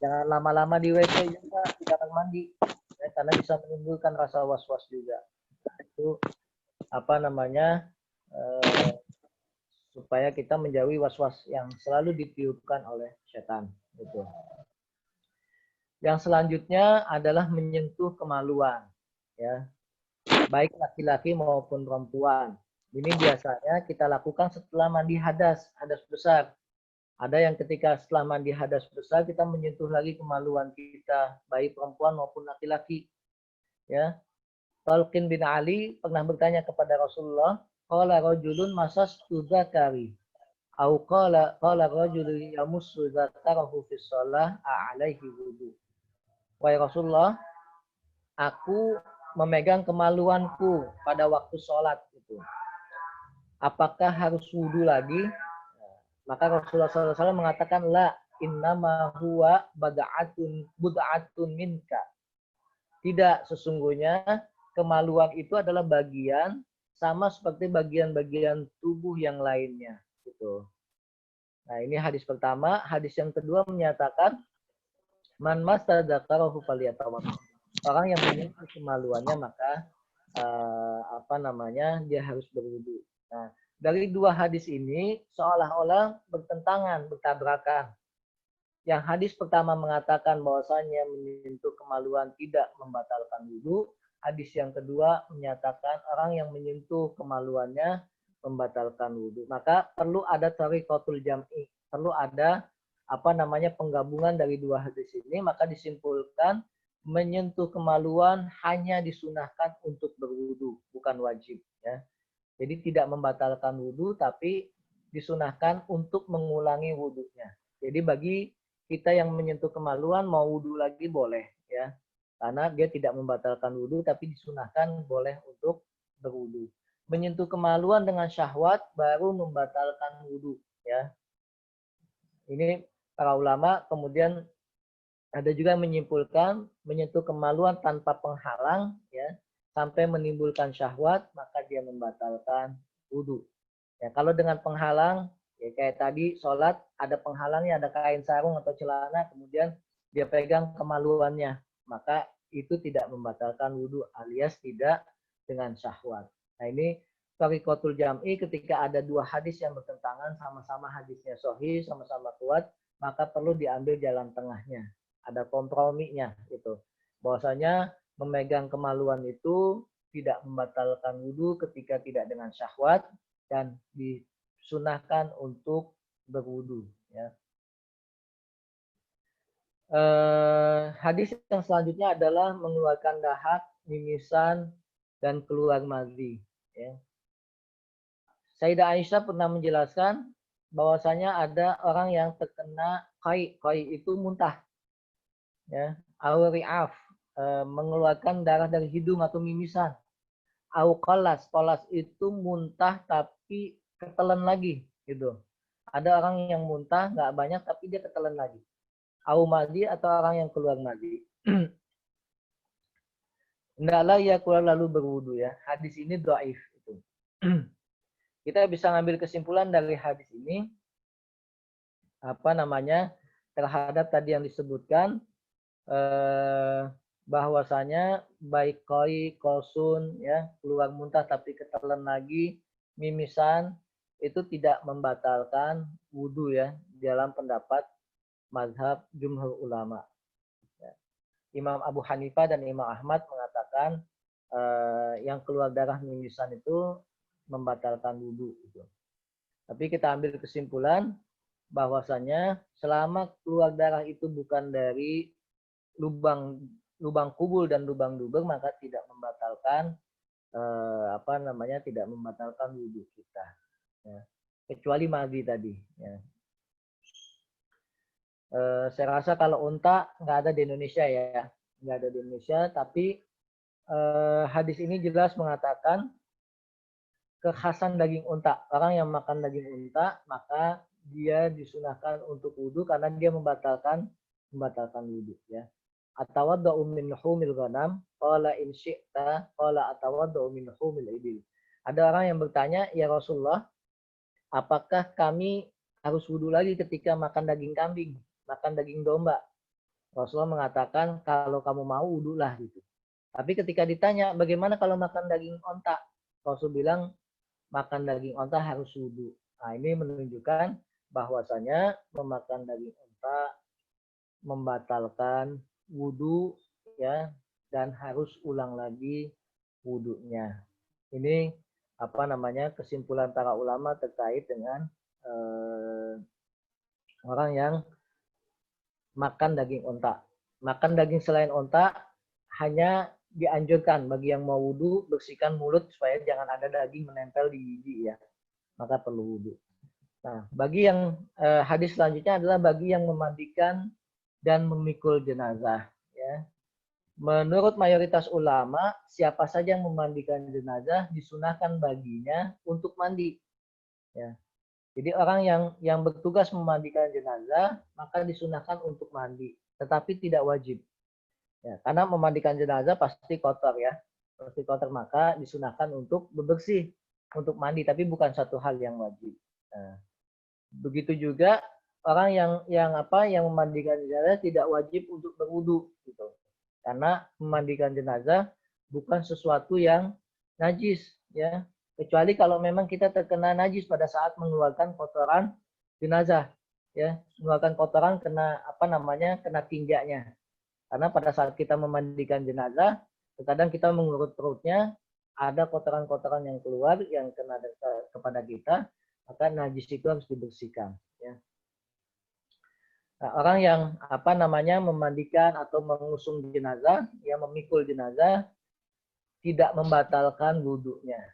Jangan lama-lama di WC juga, di kamar mandi, ya, karena bisa menimbulkan rasa was-was juga. Itu supaya kita menjauhi was-was yang selalu ditiupkan oleh setan. Gitu. Yang selanjutnya adalah menyentuh kemaluan, ya, baik laki-laki maupun perempuan. Ini biasanya kita lakukan setelah mandi hadas besar. Ada yang ketika setelah mandi hadas besar kita menyentuh lagi kemaluan kita, baik perempuan maupun laki-laki. Ya, Talqin bin Ali pernah bertanya kepada Rasulullah, qala rajulun masastu dzakari. Au qala rajulun yamussu dzakarahu fi shalah a'alaihi wudu. Wahai Rasulullah, aku memegang kemaluanku pada waktu sholat itu. Apakah harus wudu lagi? Maka Rasulullah SAW mengatakan la innama huwa bud'atun minka. Tidak, sesungguhnya kemaluan itu adalah bagian sama seperti bagian-bagian tubuh yang lainnya. Gitu. Nah, ini hadis pertama. Hadis yang kedua menyatakan man massa dzakarahu falyatawadda. Orang yang menyentuh kemaluannya maka dia harus berwudu. Nah, dari dua hadis ini seolah-olah bertentangan, bertabrakan. Yang hadis pertama mengatakan bahwasanya menyentuh kemaluan tidak membatalkan wudu. Hadis yang kedua menyatakan orang yang menyentuh kemaluannya membatalkan wudu. Maka perlu ada tariqatul jam'i, perlu ada penggabungan dari dua hadis ini. Maka disimpulkan menyentuh kemaluan hanya disunahkan untuk berwudu, bukan wajib. Ya. Jadi tidak membatalkan wudu, tapi disunahkan untuk mengulangi wudunya. Jadi bagi kita yang menyentuh kemaluan mau wudu lagi boleh, ya. Karena dia tidak membatalkan wudu, tapi disunahkan boleh untuk berwudu. Menyentuh kemaluan dengan syahwat baru membatalkan wudu, ya. Ini para ulama kemudian ada juga menyimpulkan menyentuh kemaluan tanpa penghalang, ya, sampai menimbulkan syahwat maka dia membatalkan wudu. Ya, kalau dengan penghalang, ya kayak tadi sholat ada penghalangnya, ada kain sarung atau celana, kemudian dia pegang kemaluannya, maka itu tidak membatalkan wudu alias tidak dengan syahwat. Nah ini tariqatul jam'i ketika ada dua hadis yang bertentangan, sama-sama hadisnya sahih, sama-sama kuat, maka perlu diambil jalan tengahnya. Ada komprominya gitu. Bahwasanya memegang kemaluan itu tidak membatalkan wudu ketika tidak dengan syahwat dan disunahkan untuk berwudu. Ya. Hadis yang selanjutnya adalah mengeluarkan dahak, mimisan, dan keluar madhi. Ya. Sayyidah Aisyah pernah menjelaskan bahwasanya ada orang yang terkena qai itu muntah, ya, al-ri'af, mengeluarkan darah dari hidung atau mimisan. Au qalas itu muntah tapi ketelan lagi, gitu. Ada orang yang muntah nggak banyak tapi dia ketelan lagi. Au madi atau orang yang keluar madi. Hendaklah ia keluar lalu berwudu, ya. Hadis ini dhaif itu. Kita bisa ngambil kesimpulan dari hadis ini terhadap tadi yang disebutkan bahwasanya baik koi, kosun, ya, keluar muntah tapi ketelan lagi, mimisan itu tidak membatalkan wudu, ya, dalam pendapat mazhab jumhur ulama. Ya. Imam Abu Hanifah dan Imam Ahmad mengatakan yang keluar darah mimisan itu membatalkan wudu. Gitu. Tapi kita ambil kesimpulan bahwasanya selama keluar darah itu bukan dari lubang lubang kubul dan lubang dubur, maka tidak membatalkan tidak membatalkan wudhu kita. Ya. Kecuali mandi tadi. Ya. Saya rasa kalau unta nggak ada di Indonesia ya, nggak ada di Indonesia. Tapi hadis ini jelas mengatakan kekhasan daging unta. Orang yang makan daging unta maka dia disunahkan untuk wudhu karena dia membatalkan wudhu. Ya. Atawadda'u min luhumil ghanam qala in syi'ta qala atawadda'u min luhumil ibil. Ada orang yang bertanya, ya Rasulullah, apakah kami harus wudhu lagi ketika makan daging kambing, makan daging domba? Rasulullah mengatakan kalau kamu mau wudhulah gitu. Tapi ketika ditanya bagaimana kalau makan daging onta, Rasul bilang makan daging onta harus wudhu. Nah, ini menunjukkan bahwasanya memakan daging onta membatalkan wudhu ya, dan harus ulang lagi wudhunya. Ini kesimpulan para ulama terkait dengan orang yang makan daging onta. Makan daging selain onta hanya dianjurkan bagi yang mau wudhu bersihkan mulut supaya jangan ada daging menempel di gigi ya, maka perlu wudhu. Nah, bagi yang hadis selanjutnya adalah bagi yang memandikan dan memikul jenazah. Ya. Menurut mayoritas ulama, siapa saja yang memandikan jenazah disunahkan baginya untuk mandi. Ya. Jadi orang yang bertugas memandikan jenazah maka disunahkan untuk mandi, tetapi tidak wajib. Ya, karena memandikan jenazah pasti kotor ya, pasti kotor, maka disunahkan untuk bebersih, untuk mandi, tapi bukan satu hal yang wajib. Nah, begitu juga orang yang memandikan jenazah tidak wajib untuk berwudu gitu. Karena memandikan jenazah bukan sesuatu yang najis ya, kecuali kalau memang kita terkena najis pada saat mengeluarkan kotoran jenazah ya, mengeluarkan kotoran kena kena tinjaknya. Karena pada saat kita memandikan jenazah, terkadang kita mengurut perutnya, ada kotoran-kotoran yang keluar yang kena kepada kita, maka najis itu harus dibersihkan. Ya. Nah, orang yang memandikan atau mengusung jenazah, yang memikul jenazah, tidak membatalkan wudhunya.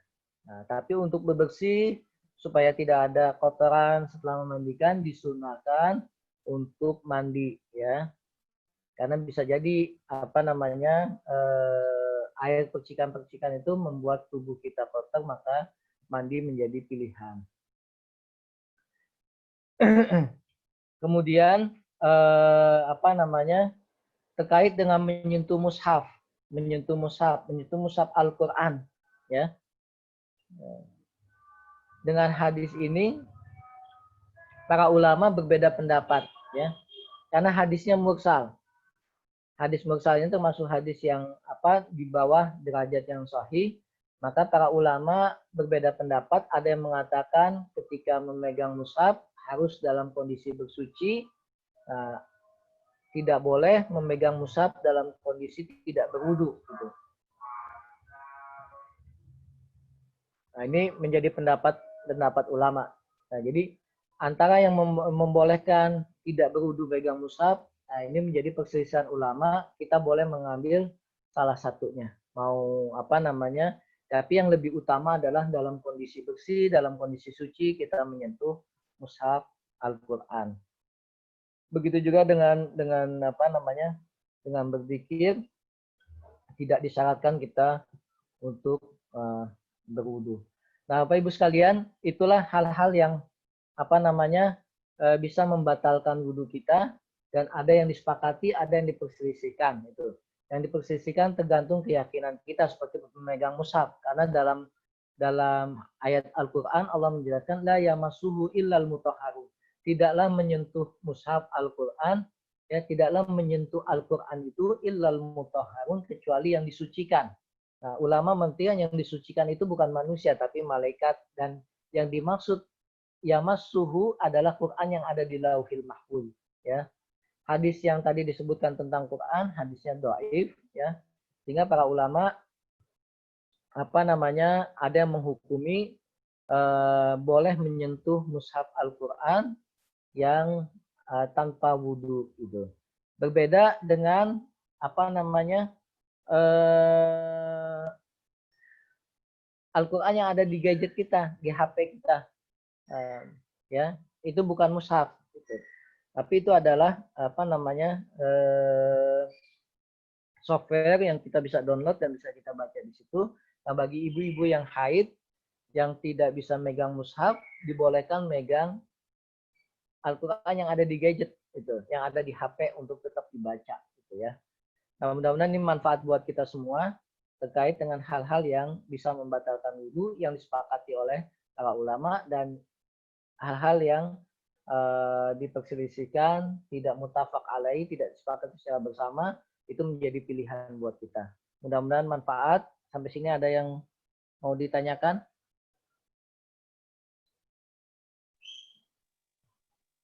Nah, tapi untuk bebersih supaya tidak ada kotoran setelah memandikan disunahkan untuk mandi ya. Karena bisa jadi air percikan-percikan itu membuat tubuh kita kotor, maka mandi menjadi pilihan. Kemudian terkait dengan menyentuh mushaf Al-Qur'an ya. Dengan hadis ini para ulama berbeda pendapat ya. Karena hadisnya mursal. Hadis mursalnya termasuk hadis yang di bawah derajat yang sahih, maka para ulama berbeda pendapat. Ada yang mengatakan ketika memegang mushaf harus dalam kondisi bersuci, tidak boleh memegang mushaf dalam kondisi tidak berwudu. Gitu. Nah, ini menjadi pendapat ulama. Nah, jadi antara yang membolehkan tidak berwudu pegang mushaf, nah, ini menjadi perselisihan ulama. Kita boleh mengambil salah satunya. Tapi yang lebih utama adalah dalam kondisi bersih, dalam kondisi suci kita menyentuh mushaf Al-Qur'an. Begitu juga dengan berzikir, tidak disyaratkan kita untuk berwudu. Nah, Bapak Ibu sekalian, itulah hal-hal yang bisa membatalkan wudu kita. Dan ada yang disepakati, ada yang diperselisihkan. Itu. Yang diperselisihkan tergantung keyakinan kita seperti memegang mushaf. Karena dalam ayat Al-Quran Allah menjelaskan la yamassuhu illal mutahharun. Tidaklah menyentuh mushaf Al-Quran, ya tidaklah menyentuh Al-Quran itu illal mutahharun, kecuali yang disucikan. Nah, ulama mengatakan yang disucikan itu bukan manusia tapi malaikat, dan yang dimaksud yamassuhu adalah Quran yang ada di Lauhil Mahfuz, ya. Hadis yang tadi disebutkan tentang Quran, hadisnya dhaif ya. Sehingga para ulama ada yang menghukumi boleh menyentuh mushaf Al-Qur'an yang tanpa wudu gitu. Berbeda dengan apa namanya Al-Quran yang ada di gadget kita, di HP kita, ya itu bukan mushaf, gitu. Tapi itu adalah apa namanya software yang kita bisa download dan bisa kita baca di situ. Nah, bagi ibu-ibu yang haid yang tidak bisa megang mushaf, dibolehkan megang Al-Quran yang ada di gadget, itu, yang ada di HP untuk tetap dibaca, gitu ya. Nah, mudah-mudahan ini manfaat buat kita semua terkait dengan hal-hal yang bisa membatalkan wudhu yang disepakati oleh para ulama dan hal-hal yang diperselisihkan, tidak mutafak alaih, tidak disepakati secara bersama, itu menjadi pilihan buat kita. Mudah-mudahan manfaat. Sampai sini ada yang mau ditanyakan?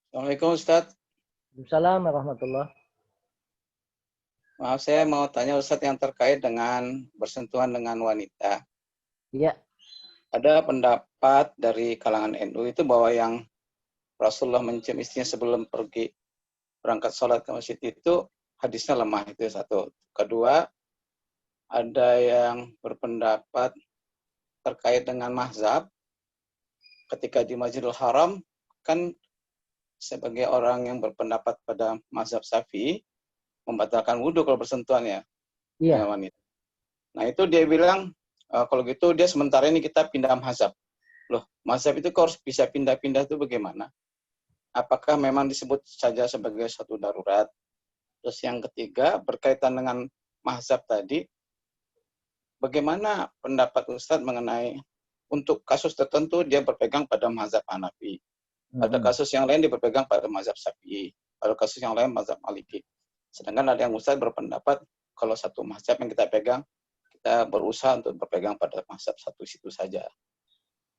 Assalamualaikum Ustadz. Assalamualaikum warahmatullahi. Maaf, saya mau tanya Ustadz yang terkait dengan bersentuhan dengan wanita. Iya. Ada pendapat dari kalangan NU itu bahwa yang Rasulullah mencium istrinya sebelum pergi berangkat sholat ke masjid itu hadisnya lemah, itu satu. Kedua, ada yang berpendapat terkait dengan mazhab. Ketika di Masjidil Haram, kan sebagai orang yang berpendapat pada mazhab Syafi'i, membatalkan wudhu kalau bersentuhan ya dengan wanita. Nah itu dia bilang, kalau gitu dia sementara ini kita pindah mazhab. Loh, mazhab itu kok harus bisa pindah-pindah itu bagaimana? Apakah memang disebut saja sebagai satu darurat? Terus yang ketiga, berkaitan dengan mazhab tadi, bagaimana pendapat Ustadz mengenai untuk kasus tertentu dia berpegang pada mazhab Hanafi. Pada kasus yang lain dia berpegang pada mazhab Syafi'i. Pada kasus yang lain mazhab Maliki. Sedangkan ada yang Ustadz berpendapat kalau satu mazhab yang kita pegang, kita berusaha untuk berpegang pada mazhab satu situ saja.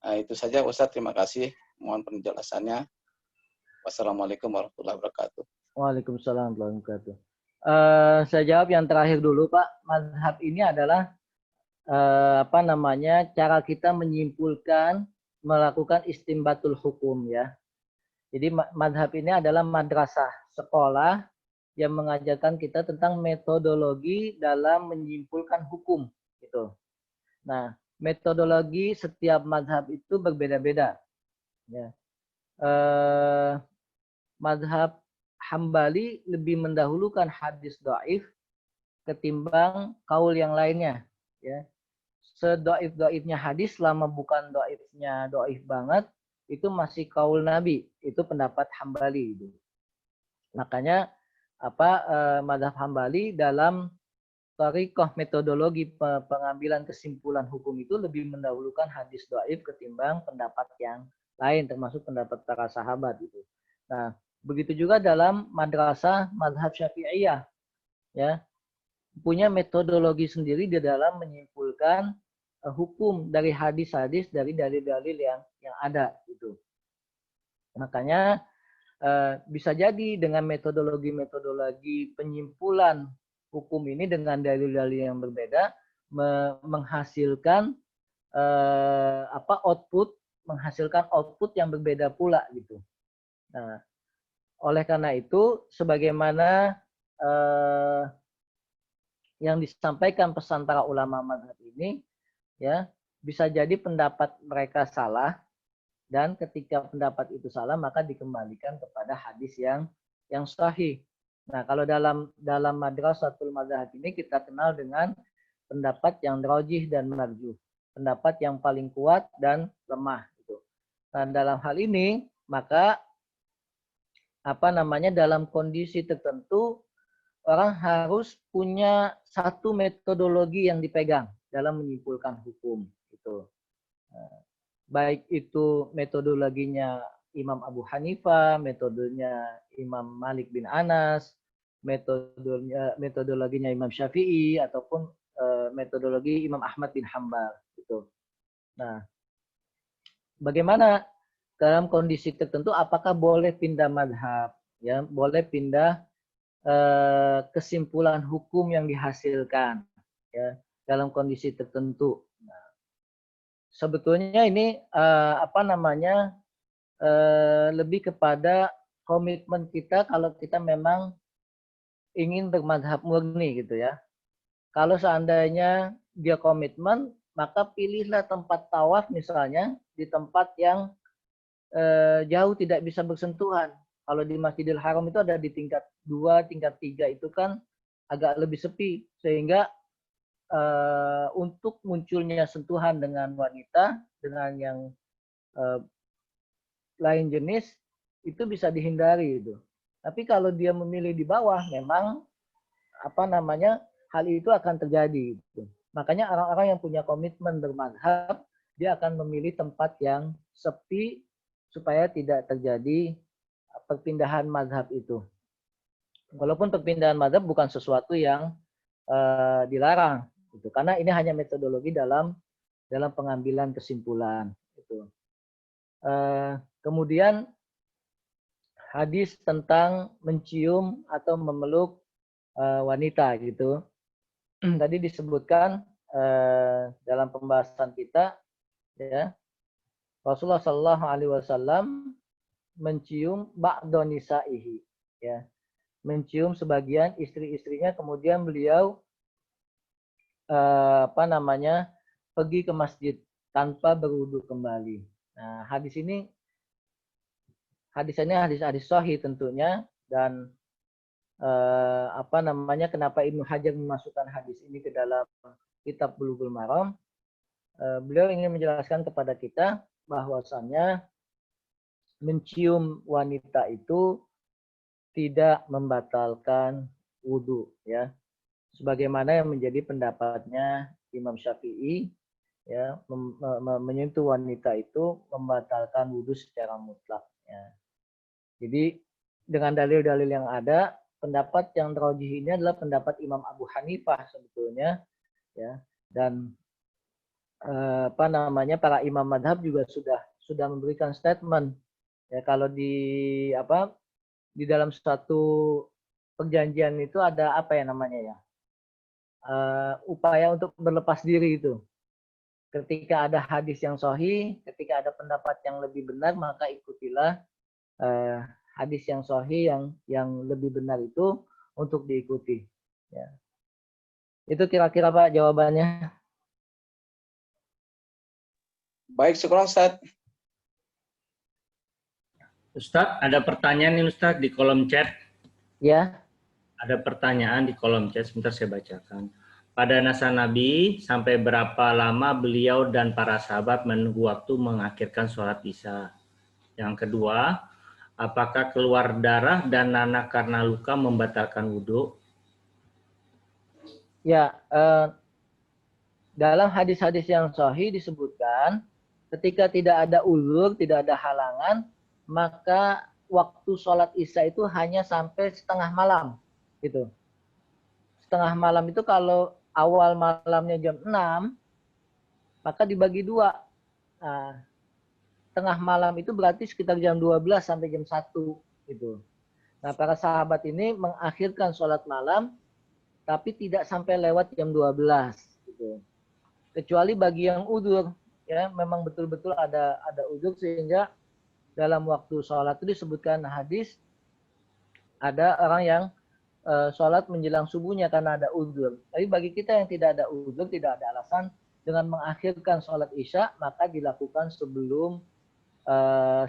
Nah, itu saja Ustadz, terima kasih. Mohon penjelasannya. Wassalamualaikum warahmatullahi wabarakatuh. Waalaikumsalam warahmatullahi wabarakatuh. Saya jawab yang terakhir dulu, Pak. Mazhab ini adalah apa namanya cara kita menyimpulkan, melakukan istimbatul hukum ya. Jadi mazhab ini adalah madrasah, sekolah yang mengajarkan kita tentang metodologi dalam menyimpulkan hukum gitu. Nah, metodologi setiap mazhab itu berbeda-beda. Ya. Mazhab Hambali lebih mendahulukan hadis dhaif ketimbang kaul yang lainnya. Ya. Sedoif-doifnya hadis selama bukan doifnya doif banget, itu masih kaul Nabi. Itu pendapat Hambali. Itu. Makanya mazhab Hambali dalam thariqah metodologi pengambilan kesimpulan hukum itu lebih mendahulukan hadis dhaif ketimbang pendapat yang lain, termasuk pendapat para sahabat itu. Nah, begitu juga dalam madrasah mazhab Syafi'iyah, ya, punya metodologi sendiri di dalam menyimpulkan hukum dari hadis-hadis, dari dalil-dalil yang ada itu. Makanya bisa jadi dengan metodologi penyimpulan hukum ini dengan dalil-dalil yang berbeda menghasilkan output yang berbeda pula gitu. Nah, oleh karena itu sebagaimana yang disampaikan pesan para ulama mazhab ini ya, bisa jadi pendapat mereka salah. Dan ketika pendapat itu salah, maka dikembalikan kepada hadis yang sahih. Nah, kalau dalam madrasatul mazhab ini kita kenal dengan pendapat yang rajih dan marjuh, pendapat yang paling kuat dan lemah. Gitu. Nah, dalam hal ini, maka dalam kondisi tertentu orang harus punya satu metodologi yang dipegang dalam menyimpulkan hukum. Gitu. Baik itu metodologinya Imam Abu Hanifah, metodenya Imam Malik bin Anas, metodologinya Imam Syafi'i, ataupun metodologi Imam Ahmad bin Hambal. Gitu. Nah, bagaimana dalam kondisi tertentu apakah boleh pindah madhab? Ya, boleh pindah kesimpulan hukum yang dihasilkan ya, dalam kondisi tertentu. Sebetulnya ini lebih kepada komitmen kita kalau kita memang ingin bermadhab murni gitu ya. Kalau seandainya dia komitmen, maka pilihlah tempat tawaf misalnya di tempat yang jauh tidak bisa bersentuhan. Kalau di Masjidil Haram itu ada di tingkat 2, tingkat 3 itu kan agak lebih sepi, sehingga untuk munculnya sentuhan dengan wanita, dengan yang lain jenis, itu bisa dihindari itu. Tapi kalau dia memilih di bawah, memang hal itu akan terjadi. Gitu. Makanya orang-orang yang punya komitmen bermadhab, dia akan memilih tempat yang sepi supaya tidak terjadi perpindahan madhab itu. Walaupun perpindahan madhab bukan sesuatu yang dilarang, gitu. Karena ini hanya metodologi dalam pengambilan kesimpulan. Gitu. Kemudian hadis tentang mencium atau memeluk wanita gitu. Tadi disebutkan dalam pembahasan kita, ya, Rasulullah Shallallahu Alaihi Wasallam mencium ba'da nisaihi, ya, mencium sebagian istri-istrinya, kemudian beliau pergi ke masjid tanpa berwudu kembali. Nah, hadis ini hadis sahih tentunya, dan kenapa Ibnu Hajar memasukkan hadis ini ke dalam kitab Bulughul Maram? Beliau ingin menjelaskan kepada kita bahwasannya mencium wanita itu tidak membatalkan wudu, ya. Sebagaimana yang menjadi pendapatnya Imam Syafi'i, ya, menyentuh wanita itu membatalkan wudu secara mutlak, ya. Jadi dengan dalil-dalil yang ada, pendapat yang rajih ini adalah pendapat Imam Abu Hanifah sebetulnya, ya. Dan para imam madhab juga sudah memberikan statement, ya, kalau di dalam suatu perjanjian itu ada upaya untuk berlepas diri itu. Ketika ada hadis yang sahih, ketika ada pendapat yang lebih benar, maka ikutilah hadis yang sahih yang lebih benar itu untuk diikuti. Ya. Itu kira-kira Pak jawabannya. Baik, syukur Ustaz. Ustadz, ada pertanyaan nih Ustadz di kolom chat. Ya. Ada pertanyaan di kolom chat, sebentar saya bacakan. Pada masa Nabi, sampai berapa lama beliau dan para sahabat menunggu waktu mengakhirkan sholat Isya? Yang kedua, apakah keluar darah dan nanah karena luka membatalkan wudhu? Ya, dalam hadis-hadis yang sahih disebutkan, ketika tidak ada uzur, tidak ada halangan, maka waktu sholat Isya itu hanya sampai setengah malam. Gitu. Setengah malam itu kalau awal malamnya jam 6, maka dibagi 2. Nah, tengah malam itu berarti sekitar jam 12 sampai jam 1. Gitu. Nah, para sahabat ini mengakhirkan sholat malam, tapi tidak sampai lewat jam 12. Gitu. Kecuali bagi yang udzur, ya, memang betul-betul ada udzur, sehingga dalam waktu sholat itu disebutkan hadis ada orang yang sholat menjelang subuhnya karena ada udzur. Tapi bagi kita yang tidak ada udzur, tidak ada alasan, dengan mengakhirkan sholat Isya, maka dilakukan sebelum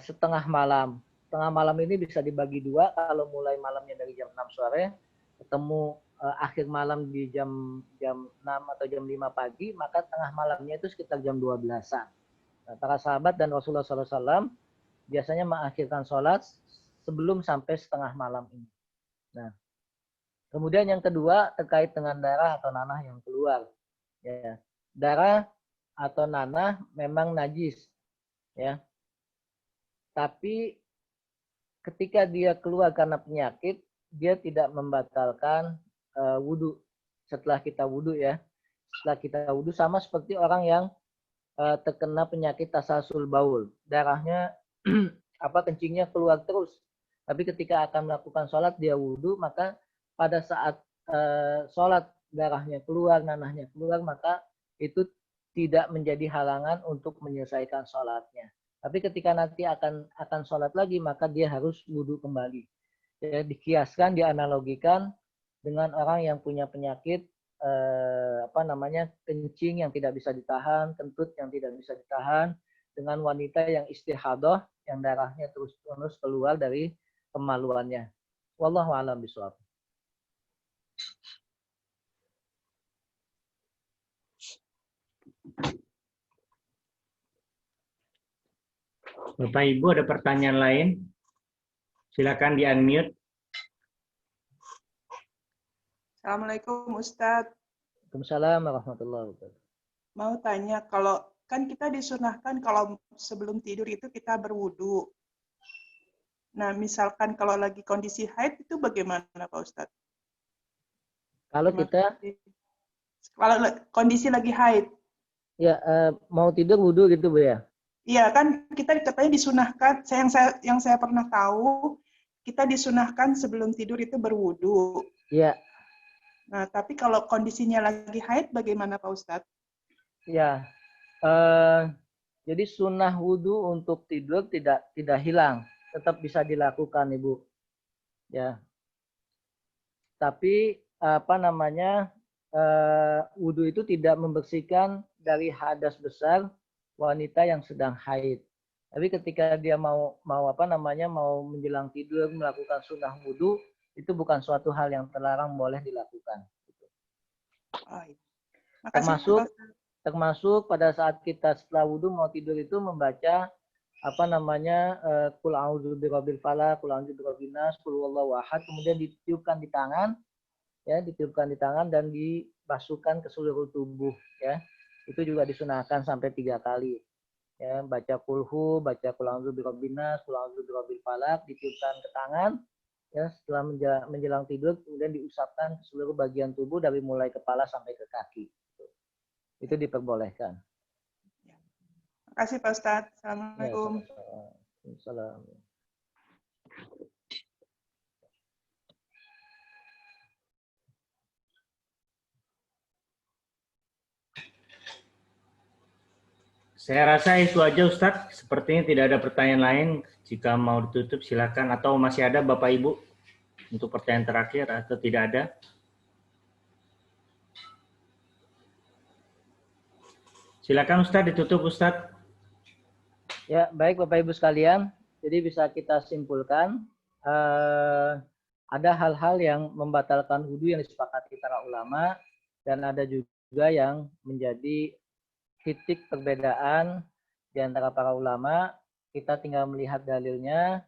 setengah malam. Setengah malam ini bisa dibagi 2, kalau mulai malamnya dari jam 6 sore, ketemu akhir malam di jam 6 atau jam 5 pagi, maka tengah malamnya itu sekitar jam 12-an. Nah, para sahabat dan Rasulullah SAW biasanya mengakhirkan sholat sebelum sampai setengah malam ini. Nah, kemudian yang kedua terkait dengan darah atau nanah yang keluar. Ya, darah atau nanah memang najis, ya. Tapi ketika dia keluar karena penyakit, dia tidak membatalkan wudhu. Setelah kita wudhu, ya, setelah kita wudhu sama seperti orang yang terkena penyakit tasasul baul, darahnya kencingnya keluar terus. Tapi ketika akan melakukan sholat dia wudhu, maka pada saat sholat darahnya keluar, nanahnya keluar, maka itu tidak menjadi halangan untuk menyelesaikan sholatnya. Tapi ketika nanti akan sholat lagi, maka dia harus wudhu kembali. Ya, dikiaskan, dianalogikan dengan orang yang punya penyakit kencing yang tidak bisa ditahan, kentut yang tidak bisa ditahan, dengan wanita yang istihadah yang darahnya terus-menerus keluar dari kemaluannya. Wallahu a'lam bishawab. Bapak Ibu ada pertanyaan lain? Silakan di-unmute. Assalamualaikum Ustadz. Waalaikumsalam warahmatullahi wabarakatuh. Mau tanya, kalau kan kita disunahkan kalau sebelum tidur itu kita berwudu. Nah, misalkan kalau lagi kondisi haid itu bagaimana Pak Ustadz? Kalau kita Kalau kondisi lagi haid. ya mau tidur wudu gitu Bu ya? Iya kan kita katanya disunahkan, yang saya pernah tahu, kita disunahkan sebelum tidur itu berwudu. Iya. Nah, tapi kalau kondisinya lagi haid bagaimana Pak Ustadz? Ya. Jadi sunnah wudu untuk tidur tidak hilang, tetap bisa dilakukan Ibu. Ya. Tapi wudu itu tidak membersihkan dari hadas besar wanita yang sedang haid. Tapi ketika dia mau menjelang tidur melakukan sunnah wudu, itu bukan suatu hal yang terlarang, boleh dilakukan. Oh, iya. Makasih, termasuk pada saat kita setelah wudu mau tidur itu membaca qul a'udzu birabbil falaq, qul a'udzu birabbin nas, qul huwallahu ahad, kemudian ditiupkan di tangan, ya, dan dibasuhkan ke seluruh tubuh, ya. Itu juga disunahkan sampai 3 kali. Ya, baca kulhu, baca qul a'udzu birabbin nas, qul a'udzu birabbil falaq, ditiupkan ke tangan, ya, setelah menjelang tidur kemudian diusapkan ke seluruh bagian tubuh dari mulai kepala sampai ke kaki. Itu diperbolehkan. Terima kasih Pak Ustadz. Assalamualaikum. Waalaikumsalam. Saya rasa itu aja Ustadz. Sepertinya tidak ada pertanyaan lain. Jika mau ditutup silakan. Atau masih ada Bapak Ibu untuk pertanyaan terakhir atau tidak ada? Silakan Ustadz, ditutup Ustadz. Ya, baik Bapak Ibu sekalian. Jadi bisa kita simpulkan ada hal-hal yang membatalkan wudu yang disepakati para ulama, dan ada juga yang menjadi titik perbedaan di antara para ulama. Kita tinggal melihat dalilnya,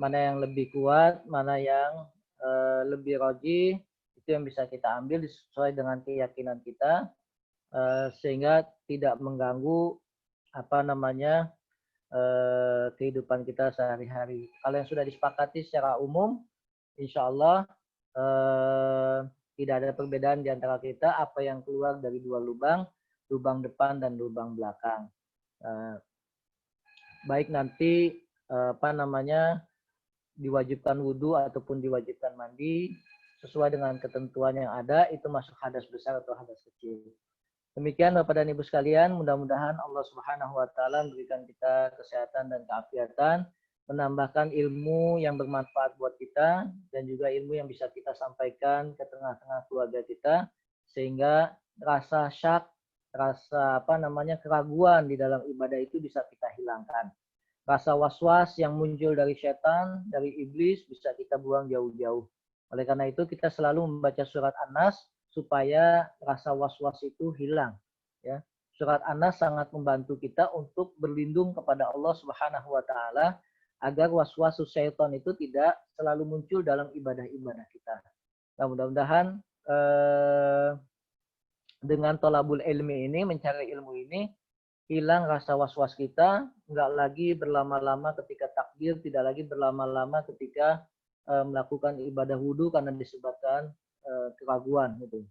mana yang lebih kuat, mana yang lebih rajih, itu yang bisa kita ambil sesuai dengan keyakinan kita, sehingga tidak mengganggu kehidupan kita sehari-hari. Kalau yang sudah disepakati secara umum, insya Allah tidak ada perbedaan di antara kita, apa yang keluar dari 2 lubang depan dan lubang belakang. Baik nanti diwajibkan wudu ataupun diwajibkan mandi, sesuai dengan ketentuan yang ada, itu masuk hadas besar atau hadas kecil. Demikian Bapak dan Ibu sekalian, mudah-mudahan Allah Subhanahu wa taala memberikan kita kesehatan dan keafiatan, menambahkan ilmu yang bermanfaat buat kita, dan juga ilmu yang bisa kita sampaikan ke tengah-tengah keluarga kita, sehingga rasa syak, rasa keraguan di dalam ibadah itu bisa kita hilangkan. Rasa was-was yang muncul dari setan, dari iblis, bisa kita buang jauh-jauh. Oleh karena itu kita selalu membaca surat An-Nas supaya rasa was-was itu hilang. Ya. Surat An-Nas sangat membantu kita untuk berlindung kepada Allah Subhanahu wa taala agar was-was syaitan itu tidak selalu muncul dalam ibadah-ibadah kita. Nah, mudah-mudahan dengan thalabul ilmi ini, mencari ilmu ini, hilang rasa was-was kita, enggak lagi berlama-lama ketika takbir, tidak lagi berlama-lama ketika melakukan ibadah wudu karena disebabkan keraguan gitu.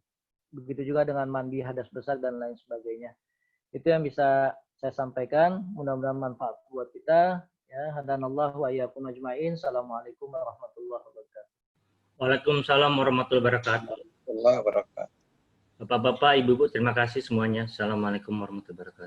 Begitu juga dengan mandi hadas besar dan lain sebagainya. Itu yang bisa saya sampaikan. Mudah-mudahan manfaat buat kita. Ya, hadanallahu wa iyyakum ajmain. Assalamualaikum warahmatullahi wabarakatuh. Waalaikumsalam warahmatullahi wabarakatuh. Allah wabarakatuh. Bapak-bapak, ibu-ibu, terima kasih semuanya. Assalamualaikum warahmatullahi wabarakatuh.